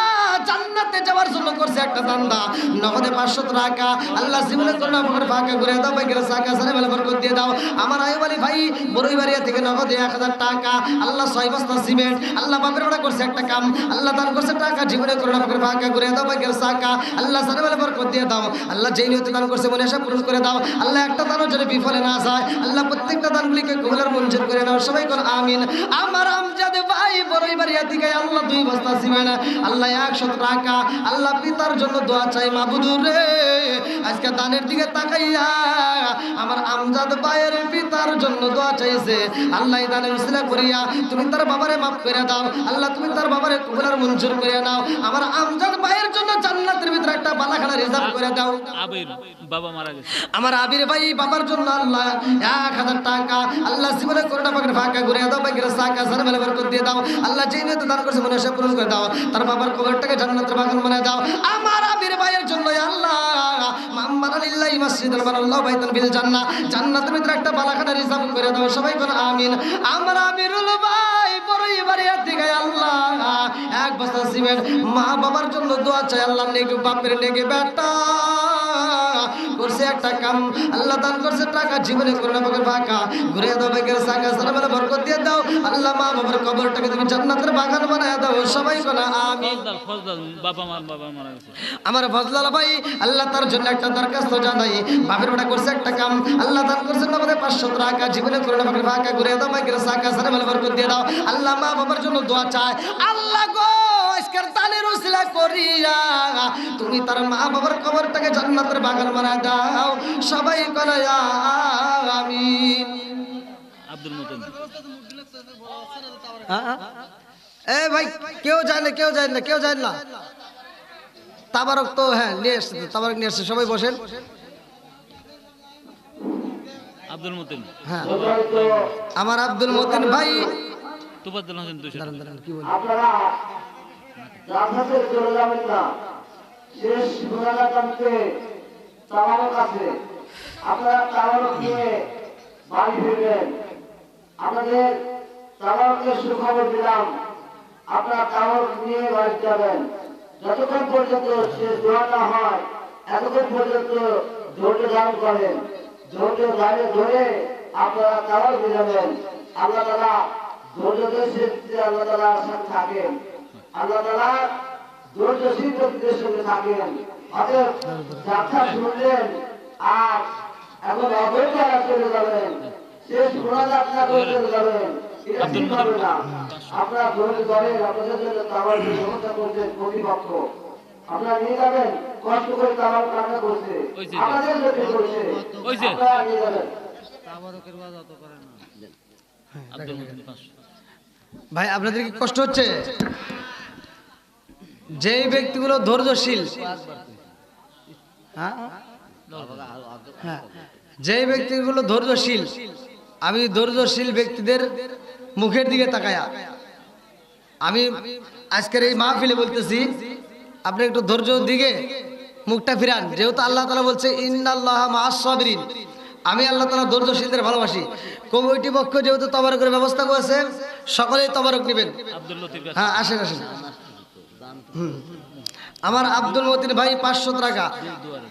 Speaker 1: জান্নাতে যাওয়ার জন্য করছে একটা দান্দা, নগদে 500 টাকা। আল্লাহ জীবনে করোনা পকেট ফাঁকা করে দাও ভাই, গেলে সাকা সারে বেলা বরকত দিয়ে দাও। আমার আয়ুব আলী ভাই বড়ইবাড়িয়া থেকে নগদে 1000 টাকা। আল্লাহ 6 বস্তা সিমেন্ট। আল্লাহ বাপের বেড়া করছে একটা কাম, আল্লাহ দান করছে টাকা, জীবনে করোনা পকেট ফাঁকা করে দাও ভাই, গেলে সাকা। আল্লাহ সারে বেলা বরকত দিয়ে দাও। আল্লাহ যেই নিয়তে দান করছে মনে আশা পূরণ করে দাও। আল্লাহ একটা দানও যেন বিফলে না যায়, আল্লাহ প্রত্যেকটা দানগুলিকে কবুল আর মঞ্জুর করে নাও। সবাই কোন আমিন। আমার আমজাদ ভাই বড়ইবাড়িয়া থেকে আল্লাহ 2 বস্তা সিমেন্ট, আল্লাহ 100 টাকা। আল্লাহ পিতার জন্য দোয়া চাই মাবুদুর রে, আজকে দানের দিকে তাকাইয়া আমার আমজাদ ভাইয়ের পিতার জন্য দোয়া চাইছে। আল্লাহ এই দানের উসিলা করিয়া তুমি তার বাবারে মাফ করে দাও। আল্লাহ তুমি তার বাবারে কবুল আর মঞ্জুর করে নাও। আমার আমজাদ ভাইয়ের জন্য জান্নাতের ভিতরে একটা বালাখানা রিজার্ভ করে দাও।
Speaker 2: আবির বাবা মারা গেছে।
Speaker 1: আমার আবির ভাই বাবার জন্য আল্লাহ 1000 টাকা। আল্লাহ জীবনে করোনা পাকের ফাঁকা করে দাও ভাই, গেলে সাকা সারে বেলা বরকত দিয়ে দাও। আল্লাহ যেই নিয়তে দান করছে মনে আশা পূরণ করে দাও। তার বাবার কবরটাকে জান্নাতের বাগান বানায় দাও। আমার আবির ভাইয়ের জন্য আল্লাহ মামবানালিল্লাহি মাসজিদান বানাল্লাহু বাইতান ফিল জান্নাহ, জান্নাতের ভিতরে একটা বালাখানা রিজার্ভ করে দাও। সবাই কোন আমিন। আমার আবিরুল ভাই বড়ইবাড়িয়া থেকে আল্লাহ 1 বস্তা সিমেন্ট। মা বাবার জন্য দোয়া চাই, আল্লাহ নেক বাপের নেকে বেটা করছে একটা কাম, আল্লাহ দান করছে টাকা, জীবনে করোনা পাকের ফাঁকা ঘুরে দাও ভাই, গেলে সাকা সারা বেলা বরকত দিয়ে দাও। আল্লাহ মা বাবার কবরটাকে তুমি জান্নাতের বাগান বানায় দাও। সবাই কোন আমিন।
Speaker 2: ফজলাল বাবা মারা গেছে।
Speaker 1: আমার ফজলাল ভাই আল্লাহ তার জন্য একটা দরখাস্ত জানাই। বাপের বেটা করছে একটা কাম, আল্লাহ দান করছে নগদে 500 টাকা, জীবনে করোনা পাকের ফাঁকা ঘুরে দাও ভাই, গেলে সাকা সারা বেলা বরকত দিয়ে দাও। আল্লাহ মা বাবার জন্য দোয়া চায়। আল্লাহ গো আজকের দানের উসিলা করিয়া তুমি তার মা বাবার কবরটাকে জান্নাতের বাগান বানায় দাও। সবাই কোন আমিন।
Speaker 2: আব্দুল মুতিন।
Speaker 1: এ ভাই কেউ যায় না, কেউ যায় না, কেউ যায় না। তাবারক তো হ্যাঁ নিয়ে এসছে, তাবারক নিয়ে এসছে। সবাই বসেন।
Speaker 2: আব্দুল মুতিন।
Speaker 1: হ্যাঁ আমার আব্দুল মতিন ভাই।
Speaker 2: তুফাজ্জল হোসেন 200।
Speaker 1: দাঁড়ান দাঁড়ান, কি বলি?
Speaker 4: আপনারা জান্নাতে চলে যাবেন না, শেষ গুণাগারকে তাবারক আছে, আপনারা তাবারক নিয়ে বাড়ি ফিরবেন। আপনাদের তাবারকের সুখবর দিলাম, আপনারা তাবারক নিয়ে বাড়ি যাবেন। যতক্ষণ পর্যন্ত শেষ দোয়া না হয় এতক্ষণ পর্যন্ত ধৈর্য ধারণ করেন। ধৈর্য ধারে ধরে আপনারা তাবারক নিয়ে যাবেন। আল্লাহ তাআলা ধৈর্যশীল আল্লাহ তাআলার সাথে থাকেন। আল্লাহ তাআলা ধৈর্যশীল ব্যক্তিদের সঙ্গে থাকেন। অতএব যাত্রা শুনলেন আর এখন অবৈধ চলে যাবেন, শেষ যাত্রা করে চলে যাবেন, এটা ঠিক হবে না। আপনারা ধৈর্য ধরেন, আপনাদের জন্য তাওয়ার ব্যবস্থা করছেন প্রতিপক্ষ। আপনারা নিয়ে যাবেন, কষ্ট করে তাওয়ার কান্না করছে, আমাদের জন্য করছে, আপনারা নিয়ে যাবেন।
Speaker 2: আব্দুল মুতিন 500।
Speaker 1: ভাই আপনাদের কি কষ্ট হচ্ছে? যেই ব্যক্তিগুলো ধৈর্যশীল, হ্যাঁ হ্যাঁ, যেই ব্যক্তিগুলো ধৈর্যশীল, আমি ধৈর্যশীল ব্যক্তিদের মুখের দিকে তাকায়া আমি আজকের এই মাহফিলে বলতেছি, আপনি একটু ধৈর্য দিকে মুখটা ফিরান। যেহেতু আল্লাহ তাআলা বলছে ইন্নাল্লাহা মাআস সাবিরিন, আমি আল্লাহ তাআলা ধৈর্যশীলদের ভালোবাসি। কমিটি পক্ষ যেহেতু তবারকের ব্যবস্থা করেছে, সকলেই তবারক নেবেন।
Speaker 2: আব্দুল লতিফ।
Speaker 1: হ্যাঁ আসেন আসেন। আমার আব্দুল মতিন ভাই 500 টাকা।
Speaker 2: দুয়ারে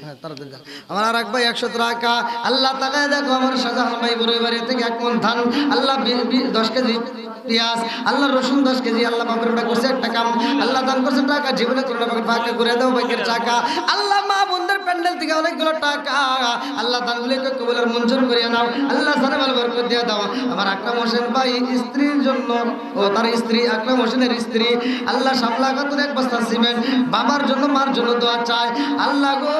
Speaker 1: হ্যাঁ তাড়াতাড়ি যান। আমার আর এক ভাই 100 টাকা, আল্লাহ তাকায় দেখো আমার শাহজাহান ভাই বড় বাড়ি থেকে 1 মণ ধান, আল্লাহ 10 কেজি পেঁয়াজ, আল্লাহ রসুন 10 কেজি, আল্লাহ বাপের বেটা করছে 1 টাকা, আল্লাহ দান করছে টাকা, জীবনে করোনা পাকে ফাঁকা করে দাও বাইকের চাকা, আল্লাহ মা বোনদের প্যান্ডেল থেকে অনেকগুলো টাকা, আল্লাহ দানগুলিকে কবুল আর মঞ্জুর করিয়ে নাও, আল্লাহ জানে ভালো বরকত দিয়ে দাও। আমার আকরাম হোসেন ভাই স্ত্রীর জন্য, ও তার স্ত্রী আকরাম হোসেনের স্ত্রী, আল্লাহ শাপলা খাতুন 1 বস্তা সিমেন্ট, বাবার জন্য মার জন্য দোয়া চায়, আল্লাহ গো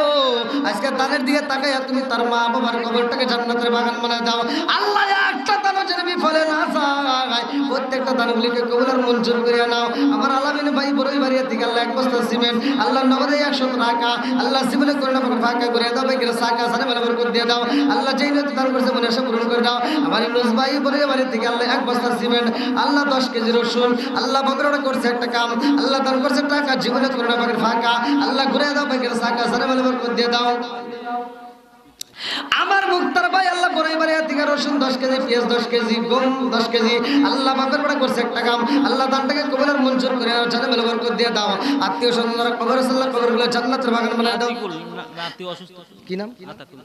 Speaker 1: আজকে দানের দিকে তাকাইয়া তুমি তার মা বাবার কবরটাকে জান্নাতের বাগান বানায় দাও, আল্লাহ একটা দানও যেন বিফলে না যায়, প্রত্যেকটা দানগুলিকে কবুল আর মঞ্জুর করিয়া নাও। আমার আলামিন ভাই বড়ই বাড়িয়া থেকে আল্লাহ 1 বস্তা সিমেন্ট, আল্লাহ নগদে 100 টাকা, আল্লাহ জীবনে করোনা পাকে ফাঁকা করে দাও, বাইকের চাকা সারে ভালো বরকত দিয়ে দাও, আল্লাহ যেই নিয়ত দান করছে মনে আশা পূরণ করে দাও। আমার ইউনুস ভাই বড়ই বাড়ি থেকে আল্লাহ 1 বস্তা সিমেন্ট, আল্লাহ 10 কেজি রসুন, আল্লাহ বকরটা করছে 1 টাকা, আল্লাহ দান করছে টাকা, জীবনে করোনা পাকে ফাঁকা, আল্লাহ ঘুরে দাও, বাইকের চাকা সারে ভালো বরকত দিয়ে দাও। আমার মুক্তার ভাই আল্লাহ বড়ই বাড়িয়া থেকে রসুন 10 কেজি, পেঁয়াজ 10 কেজি, গম 10 কেজি, আল্লাহ বাপের বেটা করছে 1 টাকা, আল্লাহ দানটাকে কবুল আর মঞ্জুর করে নাও, জানে ভালো বরকত দিয়ে দাও। আত্মীয় স্বজনরা কবর সাল্লাহ কবরগুলো জান্নাতের বাগান বানায় দাও।
Speaker 2: আতিকুল, নাতি অসুস্থ।
Speaker 1: কি নাম?
Speaker 2: আতাকুল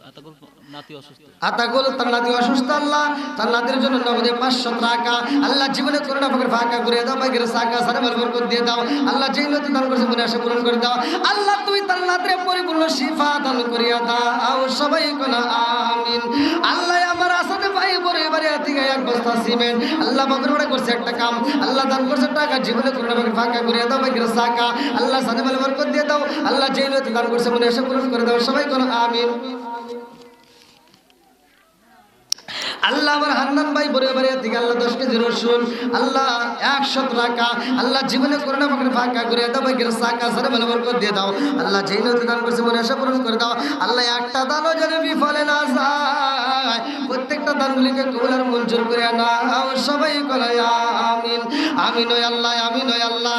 Speaker 2: নাতি অসুস্থ।
Speaker 1: আতাকুল তার নাতি অসুস্থ, আল্লাহ তার নাতির জন্য নগদে 500 টাকা, আল্লাহ জীবনে করোনা পাকের ফাঁকা করে দাও, বাইকের চাকা সারে ভালো বরকত দিয়ে দাও, আল্লাহ যেই নতি দান করছে মনে আশা পূরণ করে দাও, আল্লাহ তুমি তার নাতির পরিপূর্ণ শিফা দান করিয়া দাও, সবাই কোনা আমিন। আল্লাহ আমার আসাদে ভাই বড় এবারে থেকে 1 বস্তা সিমেন্ট, আল্লাহ বাপের বেটা করছে 1 টাকা, আল্লাহ দান করছে টাকা, জীবনে করোনা পাকের ফাঁকা করে দাও, বাইকের চাকা আল্লাহ সারে ভালো বরকত দিয়ে দাও, আল্লাহ যেই নতি দান করছে মনে আশা পূরণ করে দাও, সবাই কোনা আমিন। আল্লাহ আমার হান্নান ভাই বড় বাড়িয়া থেকে আল্লাহ 10 কেজি রসুন, আল্লাহ 100 টাকা, আল্লাহ জীবনে করোনা পাকের ফাঁকা করে দাও, বাইকের চাকা সারে ভালো বরকত দিয়ে দাও, আল্লাহ যেই নতি দান করছে মনে আশা পূরণ করে দাও, আল্লাহ একটা দানও যেন বিফলে না যায়, প্রত্যেকটা দানগুলিকে কবুল আর মঞ্জুর করে নাও, সবাই বলে আমিন। আমিন ও আল্লাহ, আমিন ও আল্লাহ,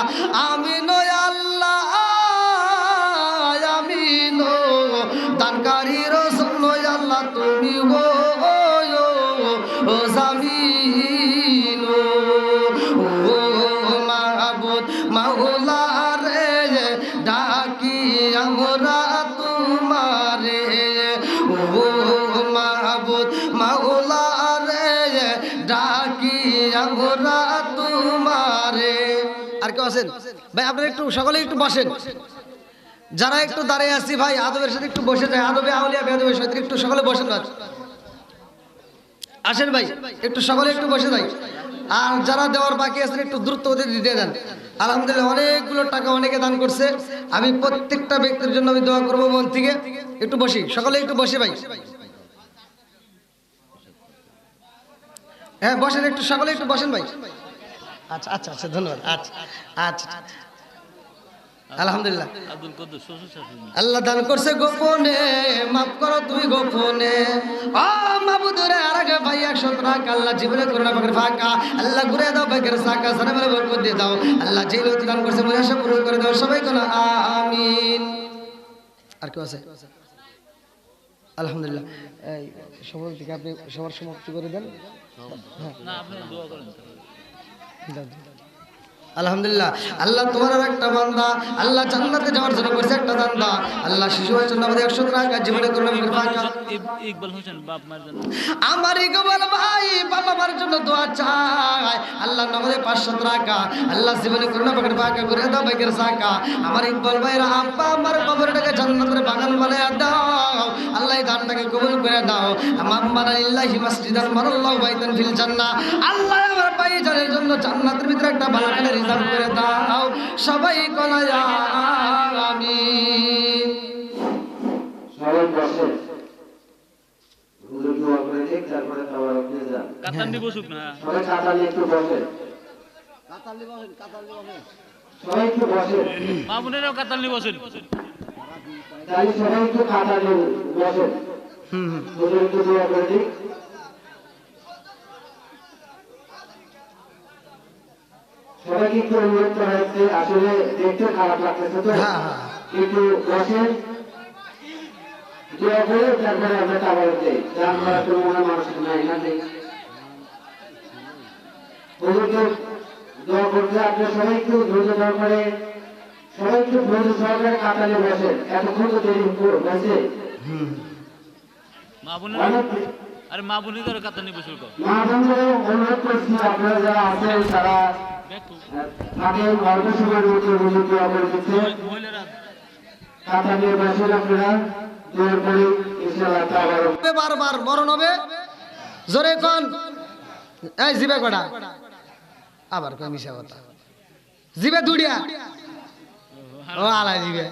Speaker 1: আমিন ও আল্লাহ, আমিন ও দানকারী রসুল ও আল্লাহ তুমি গো ও জামিন ও মাহবুব মাওলা রে, ডাকি আমরা তোমারে ও মাহবুব মাওলা রে, ডাকি আমরা তোমারে। আর কেউ আছেন ভাই? আপনারা একটু সকলে একটু বসেন, যারা একটু দাঁড়িয়ে আছি ভাই আদবের সাথে একটু বসে যায়, আদবে আউলিয়া বেয়াদবের সাথে একটু সকলে বসেন না, আসেন ভাই একটু সকলে একটু বসে যাই, আর যারা দেওয়ার বাকি আছেন একটু দ্রুত ওদের দিতে দেন। আলহামদুলিল্লাহ অনেকগুলো টাকা অনেকে দান করছে, আমি প্রত্যেকটা ব্যক্তির জন্য আমি দোয়া করবো মন থেকে। একটু বসি, সকলে একটু বসে ভাই, হ্যাঁ বসেন একটু, সকলে একটু বসেন ভাই। আচ্ছা আচ্ছা আচ্ছা ধন্যবাদ। আচ্ছা আচ্ছা আলহামদুলিল্লাহ।
Speaker 2: আব্দুল কদ্দুস শ্বশুর শাশুড়ি।
Speaker 1: আল্লাহ দান করছে গোপনে, মাফ করো তুমি গোপনে, ও মাবুদ রে আরেক ভাই 100 টাকা, আল্লাহ জীবনে করোনা পাকের ফাঁকা, আল্লাহ ঘুরে দাও, বাইকের চাকা সারে ভালো বরকত দিয়ে দাও, আল্লাহ যেই নতি দান করছে মনে আশা পূরণ করে দাও, সবাই কোন আমিন। আর কেউ আছে? আলহামদুলিল্লাহ। এই সবার থেকে আপনি সবার সমাপ্তি করে দেন।
Speaker 2: না আপনি দোয়া করেন।
Speaker 1: আলহামদুলিল্লাহ। আল্লাহ তোমার আর একটা বান্দা আল্লাহ জান্নাতে যাওয়ার জন্য করছে একটা বান্দা, আল্লাহ শিশু হয়েছে আমাদের 100 টাকা, জীবনে করোনা পাকের ফাঁকা।
Speaker 2: ইকবাল হোসেন বাপ মার জন্য,
Speaker 1: আমার ইকবাল ভাই বাবা মার জন্য দোয়া চায়, আল্লাহ নগদে 500 টাকা, আল্লাহ জীবনে করোনা পাকের ফাঁকা করে দাও, বাইকের চাকা। আমার ইকবাল ভাইয়ের আব্বা আমার কবরটাকে জান্নাতের বাগান বানায় দাও, আল্লাহ এই দানটাকে কবুল করে দাও। মাম্মানা লিল্লাহি মাসজিদান মারাল্লাহু বাইতান ফিল জান্নাহ, আল্লাহ আমার ভাইজানের জন্য জান্নাতের ভিতরে একটা বাগানের রিজার্ভ করে দাও, সবাই কোলায় আমিন।
Speaker 4: সবাই বসে, হুজুর দোয়া করে দিক, তারপরে খাবার আপনি যান।
Speaker 2: কাতান্ডি বসুক না।
Speaker 4: সবাই কাতালি একটু বসে, সবাই একটু বসে,
Speaker 2: মা বোনেরাও কাতান্ডি বসেন।
Speaker 4: তাই সবাই একটু কাতালি বসে, হুজুর একটু দোয়া করে দিক। সবাইকে একটু অনুরোধ করা হচ্ছে, আসলে দেখতে খারাপ লাগতেছে তো, একটু বসেন, দোয়া করে তারপরে আমরা খাবার দেই, যার করার কোনো মনে মানুষ নাই না নেই। হুজুরকে দোয়া করতে আপনি সবাই একটু ধৈর্য ধরে সবাই একটু ধৈর্য সহকারে কাতারে বসেন, এতক্ষণ তো দেরি হয়েছে।
Speaker 2: মা বোনের
Speaker 4: অনেক
Speaker 2: আরে মা বোনেদের কাতার নিয়ে বসে কর
Speaker 4: মা বোনদের অনুরোধ করছি, আপনারা যারা আছেন তারা
Speaker 2: দেখো
Speaker 4: তাকে অল্প সময়ের মধ্যে রুজু দোয়া করে দিচ্ছে।
Speaker 2: মহিলারা
Speaker 4: কাতা নিয়ে বসেন আপনারা, দোয়া করে ইনশাআল্লাহ আবারও
Speaker 1: বারবার মরণ হবে। জোরে কোন এই জিবে কটা আবার কই মিশা কথা জিবে দুড়িয়া ও আলাই জিবে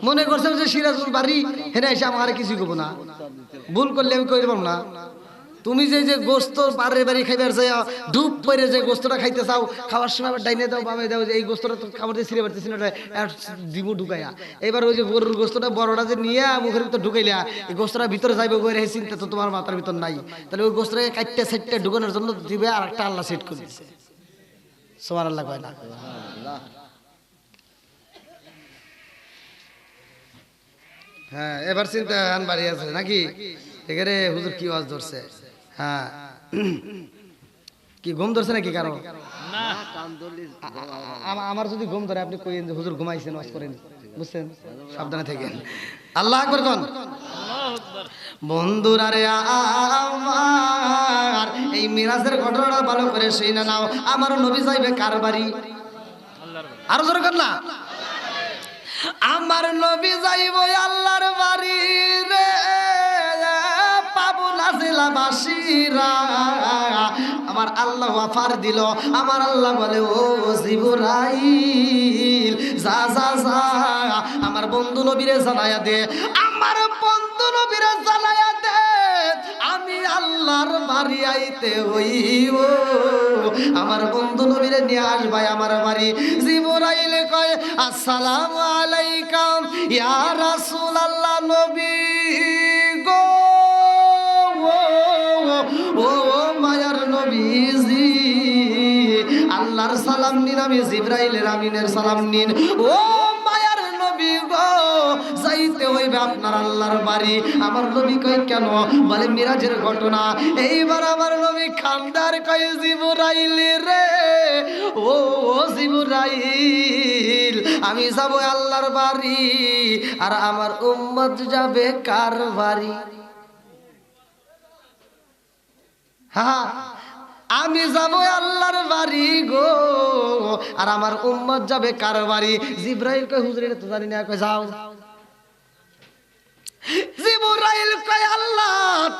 Speaker 1: মনে করছেন যে সিরাজুল বাড়ি হেনে এসে আমার কিছু কব না, ভুল করলে আমি কই পারব না। তুমি যে যে গোস্ত বাড়ি বাড়ি খাইবার যাই ডুব পরে যে গোস্তটা খাইতে চাও, খাওয়ার সময় আবার ডাইনে দাও বামে দাও, যে এই গোস্তটা তো খাবার দিয়ে ছিঁড়ে পারতেছি না, ডিমু ঢুকাইয়া এবার ওই যে গরুর গোস্তটা বড়টা যে নিয়ে মুখের ভিতর ঢুকাইলা, এই গোস্তটা ভিতরে যাইবে করে এই চিন্তা তো তোমার মাথার ভিতর নাই, তাহলে ওই গোস্তটাকে কাটতে সাইটটা ঢুকানোর জন্য দিবে আর একটা আল্লাহ সেট করে দিচ্ছে। সুবহানাল্লাহ কয় না? হ্যাঁ এবার চিন্তা বাড়ি আছে নাকি? এখানে হুজুর কি ওয়াজ ধরছে? হ্যাঁ কি ঘুম ধরছে নাকি কারো?
Speaker 2: না
Speaker 3: কান ধরলে
Speaker 1: আমার যদি ঘুম ধরে আপনি কইেন যে হুজুর ঘুমাইছেন, ওয়াজ করেন, বুঝছেন? সাবধানে থাকেন। আল্লাহ আকবার কোন?
Speaker 2: আল্লাহু আকবার।
Speaker 1: বন্ধুরা রে আমার এই মিরাজের ঘটনাটা ভালো করে শুনে নাও। আমার নবী যাইবে কার বাড়ি?
Speaker 2: আল্লাহর বাড়ি।
Speaker 1: আরো জোরে কর না। আমার নবী যাইব আল্লাহর বাড়ি রে, পাবনা জেলাবাসীরা। আমার আল্লাহ অফার দিল, আমার আল্লাহ বলে ও জিবরাইল যা যা যা আমার বন্ধু নবীরে জানায়া দে, আমার বন্ধু নবীরে জানায়া দে আমি আল্লাহর বাড়ি আইতে হইব, আমার বন্ধু নবীরে নিয়ে আসবাই আমার বাড়ি। জিবরাইলে কয় আসসালামু আলাইকুম ইয়া রাসূলুল্লাহ, নবী গো ও মায়ার নবীজি, আল্লাহর সালাম নিন, আমি জিবরাইলের আমিনের সালাম নিন। ও মায়ার নবী গো, যাইতে হইবে আপনার আল্লাহর বাড়ি। আমার নবী কয় কেন? বলে মিরাজের ঘটনা। এইবার আমার নবী খান্দার কয় জিবরাইল রে, ও জিবরাইল আমি যাব আল্লাহর বাড়ি, আর আমার উম্মত যাবে কার বাড়ি? হ্যাঁ আমি যাব আল্লাহর বাড়ি গো, আর আমার উম্মত যাবে কার বাড়ি? জিবরাইল কয় হুজুর এটা তো জানি না। কয় যাও। জিবরাইল কয় আল্লাহ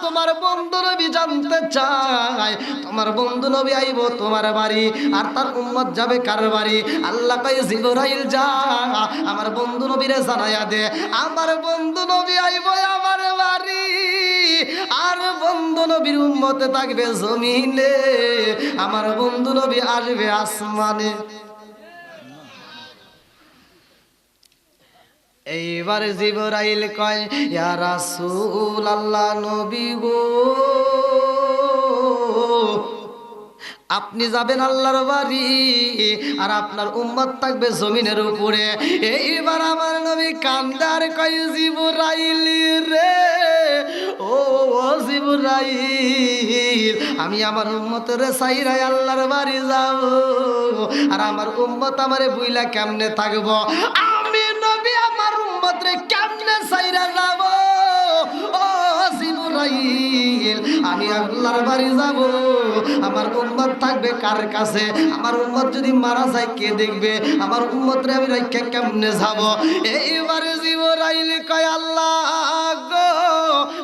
Speaker 1: তোমার বন্ধু নবী জানতে চায়, তোমার বন্ধু নবী আইব তোমার বাড়ি, আর তার উম্মত যাবে কার বাড়ি? আল্লাহ কয় জিবরাইল যা আমার বন্ধু নবীরে জানায়া দে, আমার বন্ধু নবী আইব আমার বাড়ি, আর বন্ধু নবীর উম্মতে থাকবে জমিনে, আমার বন্ধু নবী আসবে আসমানে। এইবারে জিবরাইল কয় ইয়া রাসূলুল্লাহ, নবী গো আপনি যাবেন আল্লাহর বাড়ি, আর আপনার উম্মত থাকবে জমিনের উপরে। এইবার আমার নবী কান্দার কয় জিবরাইল রে, ও জিবরাইল আমি আমার উম্মতের সাইরাই আল্লাহর বাড়ি যাব, আর আমার উম্মত আমারে বুইলা কেমনে থাকবো? আমি নবী আমার উম্মতরে কেমনে সাইরা যাব? ও জিবরাইল আমি আল্লাহর বাড়ি যাব, আমার উম্মত থাকবে কার কাছে? আমার উম্মত যদি মারা যায় কে দেখবে? আমার উম্মতরে আমি রাইখা কেমনে যাব? এইবারে জিবরাইল কয় আল্লাহ গো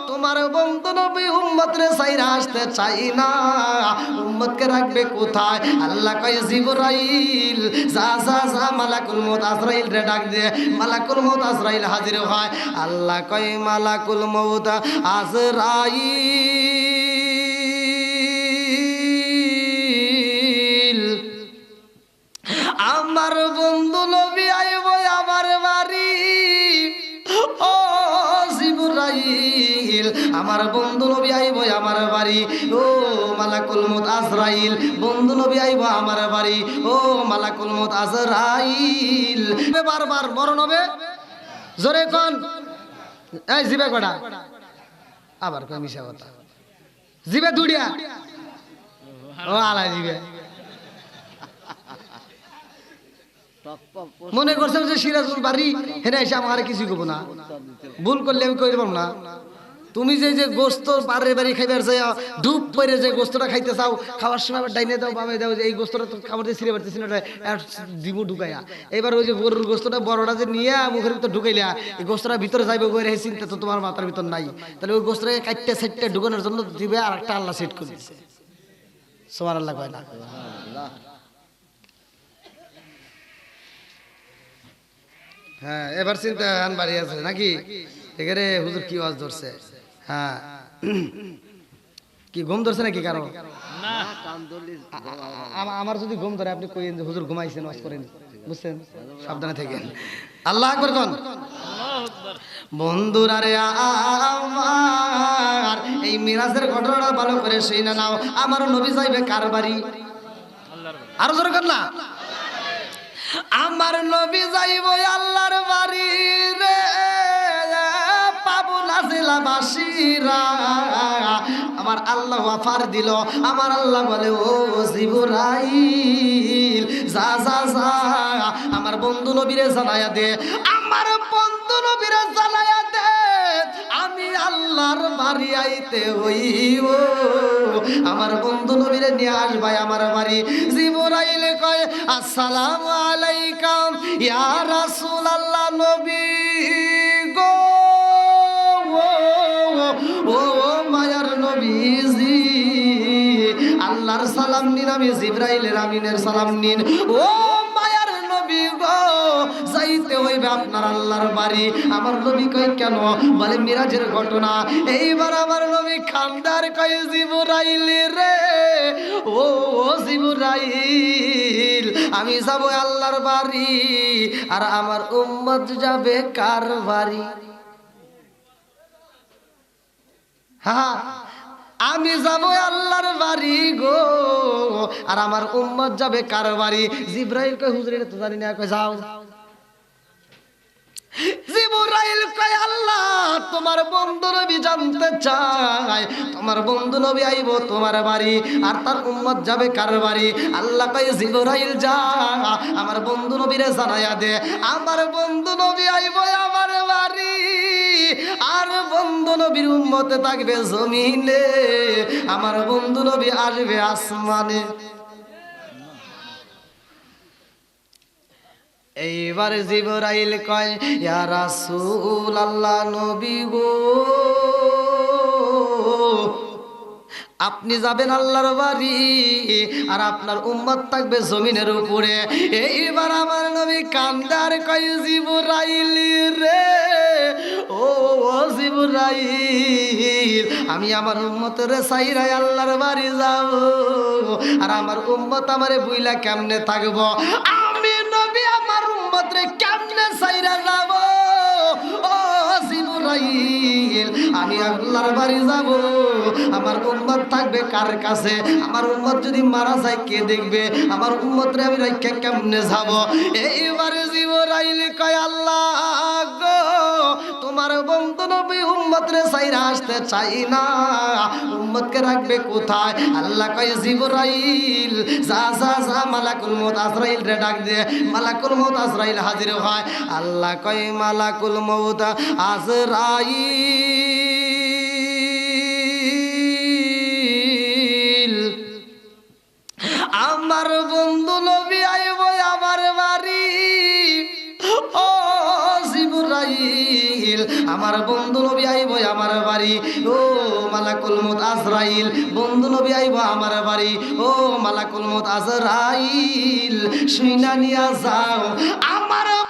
Speaker 1: তোমার বন্ধু নবী উম্মতরে সাইরা আসতে চাই না, উম্মতকে রাখবে কোথায়? আল্লাহ কয় জিবরাইল যা যা যা মালাকুল মউত আজরাইল রে ডাক দে। মালাকুল মউত আজরাইল হাজির হয়। আল্লাহ কয় মালাকুল মউত আজরাইল আমার বন্ধু নবী আইব আমার বাড়ি। ও জিবরাইল আমার বন্ধু নবী আইব আমার বাড়ি। ও মালাকুল মউত আজরাইল বন্ধু নবী আইব আমার বাড়ি। ও মালাকুল মউত আজরাইল বারবার মরণ হবে। জোরে কোন এই জিবে কটা আবার কই মিশা কথা জিবে দুড়িয়া ও আলা জিবে মনে করছেন যে সিরাজুল বাড়ি হেনে এসে আমার কিছু কব না, ভুল করলে আমি কইব না। তুমি যে যে গোস্ত বারে বাড়ি খাইবার যাই ডুব পরে যে গোস্তটা খাইতে চাও, খাওয়ার সময় আবার ডাইনে দাও বামে দাও, যে এই গোস্তটা তো খাবার দিয়ে ছিঁড়ে পারতেছি না, দিব ঢুকাইয়া। এবার ওই যে গরুর গোস্তটা বড়টা যে নিয়ে মুখের ভিতর ঢুকাইলা, এই গোস্তটা ভিতরে যাইবে গই রে, চিন্তা তো তোমার মাথার ভিতর নাই। তাহলে ওই গোস্তটাকে কাটতে সাইটটা ঢুকানোর জন্য দিবে আর একটা আল্লাহ সেট করে দিচ্ছে। সুবহানাল্লাহ কয় না? হ্যাঁ, এবার চিন্তা আন বাড়ি আছে নাকি? এখানে হুজুর কি ওয়াজ ধরছে? হ্যাঁ, কি ঘুম ধরছে নাকি কারো?
Speaker 2: না
Speaker 1: আমার যদি ঘুম ধরে আপনি কইেন যে হুজুর ঘুমাইছেন, ওয়াজ করেন, বুঝছেন? সাবধানে থাকেন। আল্লাহ আকবার কোন?
Speaker 2: আল্লাহু আকবার।
Speaker 1: বন্ধুরা রে আমার, এই মিরাজের ঘটনাটা ভালো করে শুনে নাও। আমার নবী যাইবে কার বাড়ি?
Speaker 2: আল্লাহর বাড়ি।
Speaker 1: আরো জোরে কর না। আমার নবী যাইব আল্লাহর বাড়ি রে, পাবনা জেলাবাসীরা। আমার আল্লাহ অফার দিল, আমার আল্লাহ বলে ও জিবরাইল যা যা যা আমার বন্ধু নবীরে জানায়া দে, আমার বন্ধু নবীরে জানায়া দে আমি আল্লাহর বাড়ি আইতে হইব, আমার বন্ধু নবীরে নিয়ে আসবাই আমার বাড়ি। জিবরাইল কয় আসসালামু আলাইকুম ইয়া রাসূলুল্লাহ, নবী গো ও মায়ার নবীজি, আল্লাহর সালাম নিন, আমি জিবরাইলের আমিনের সালাম নিন। ও মায়ার নবী গো, যাইতে হইবে আপনার আল্লাহর বাড়ি। আমার নবী কই কেন? বলে মিরাজের ঘটনা। এইবার আমার নবী খান্দার কই জিবরাইল রে, ও জিবরাইল আমি যাব আল্লাহর বাড়ি, আর আমার উম্মত যাবে কার বাড়ি? হ্যাঁ, আমি যাব আল্লাহর বাড়ি গো, আর আমার উম্মত যাবে কার বাড়ি? জিবরাইল কয় হুজুর এটা তো জানি না। কয় যাও। জিবরাইল কয় আল্লাহ তোমার বন্ধু নবী জানতে চায়, তোমার বন্ধু নবী আইব তোমার বাড়ি, আর তার উম্মত যাবে কার বাড়ি? আল্লাহ কয় জিবরাইল যা আমার বন্ধু নবীরে জানায়া দে, আমার বন্ধু নবী আইব আমার বাড়ি, আর বন্ধু নবীর উম্মতে থাকবে জমিনে, আমার বন্ধু নবী আসবে আসমানে। এইবার জিবরাইল কয় ইয়া রাসূলুল্লাহ, নবী গো আপনি যাবেন আল্লাহর বাড়ি, আর আপনার উম্মত থাকবে জমিনের উপরে। এইবার আমার নবী কান্দার কয় জিবরাইল রে, ও জিবরাইল আমি আমার উম্মতের সাইরা আল্লাহর বাড়ি যাব, আর আমার উম্মত আমারে বুইলা কেমনে থাকবো? আমি নবী আমার উম্মতরে কেমনে সাইরা যাব? ও জিবরাইল আমি আল্লাহর বাড়ি যাব, আমার উম্মত থাকবে কার কাছে? আমার উম্মত যদি মারা যায় কে দেখবে? আমার উম্মতরে আমি রাইখা কেমনে যাব? এইবারে জিবরাইল কয় আল্লাহ গো তোমার বন্ধু নবী উম্মতরে সাইরা আসতে চাই না, উম্মতকে রাখবে কোথায়? আল্লাহ কয় জিবরাইল যা যা যা মালাকুল মউত আজরাইল রে ডাক দে। মালাকুল মউত আজরাইল হাজির হয়। আল্লাহ কয় মালাকুল মউত আজরাইল আমার বন্ধু নবী আইব আমার বাড়ি। ও জিবরাইল আমার বন্ধু নবী আইব আমার বাড়ি। ও মালাকুল মউত আজরাইল বন্ধু নবী আইব আমার বাড়ি। ও মালাকুল মউত আজরাইল শুইনা নিয়া যাও আমার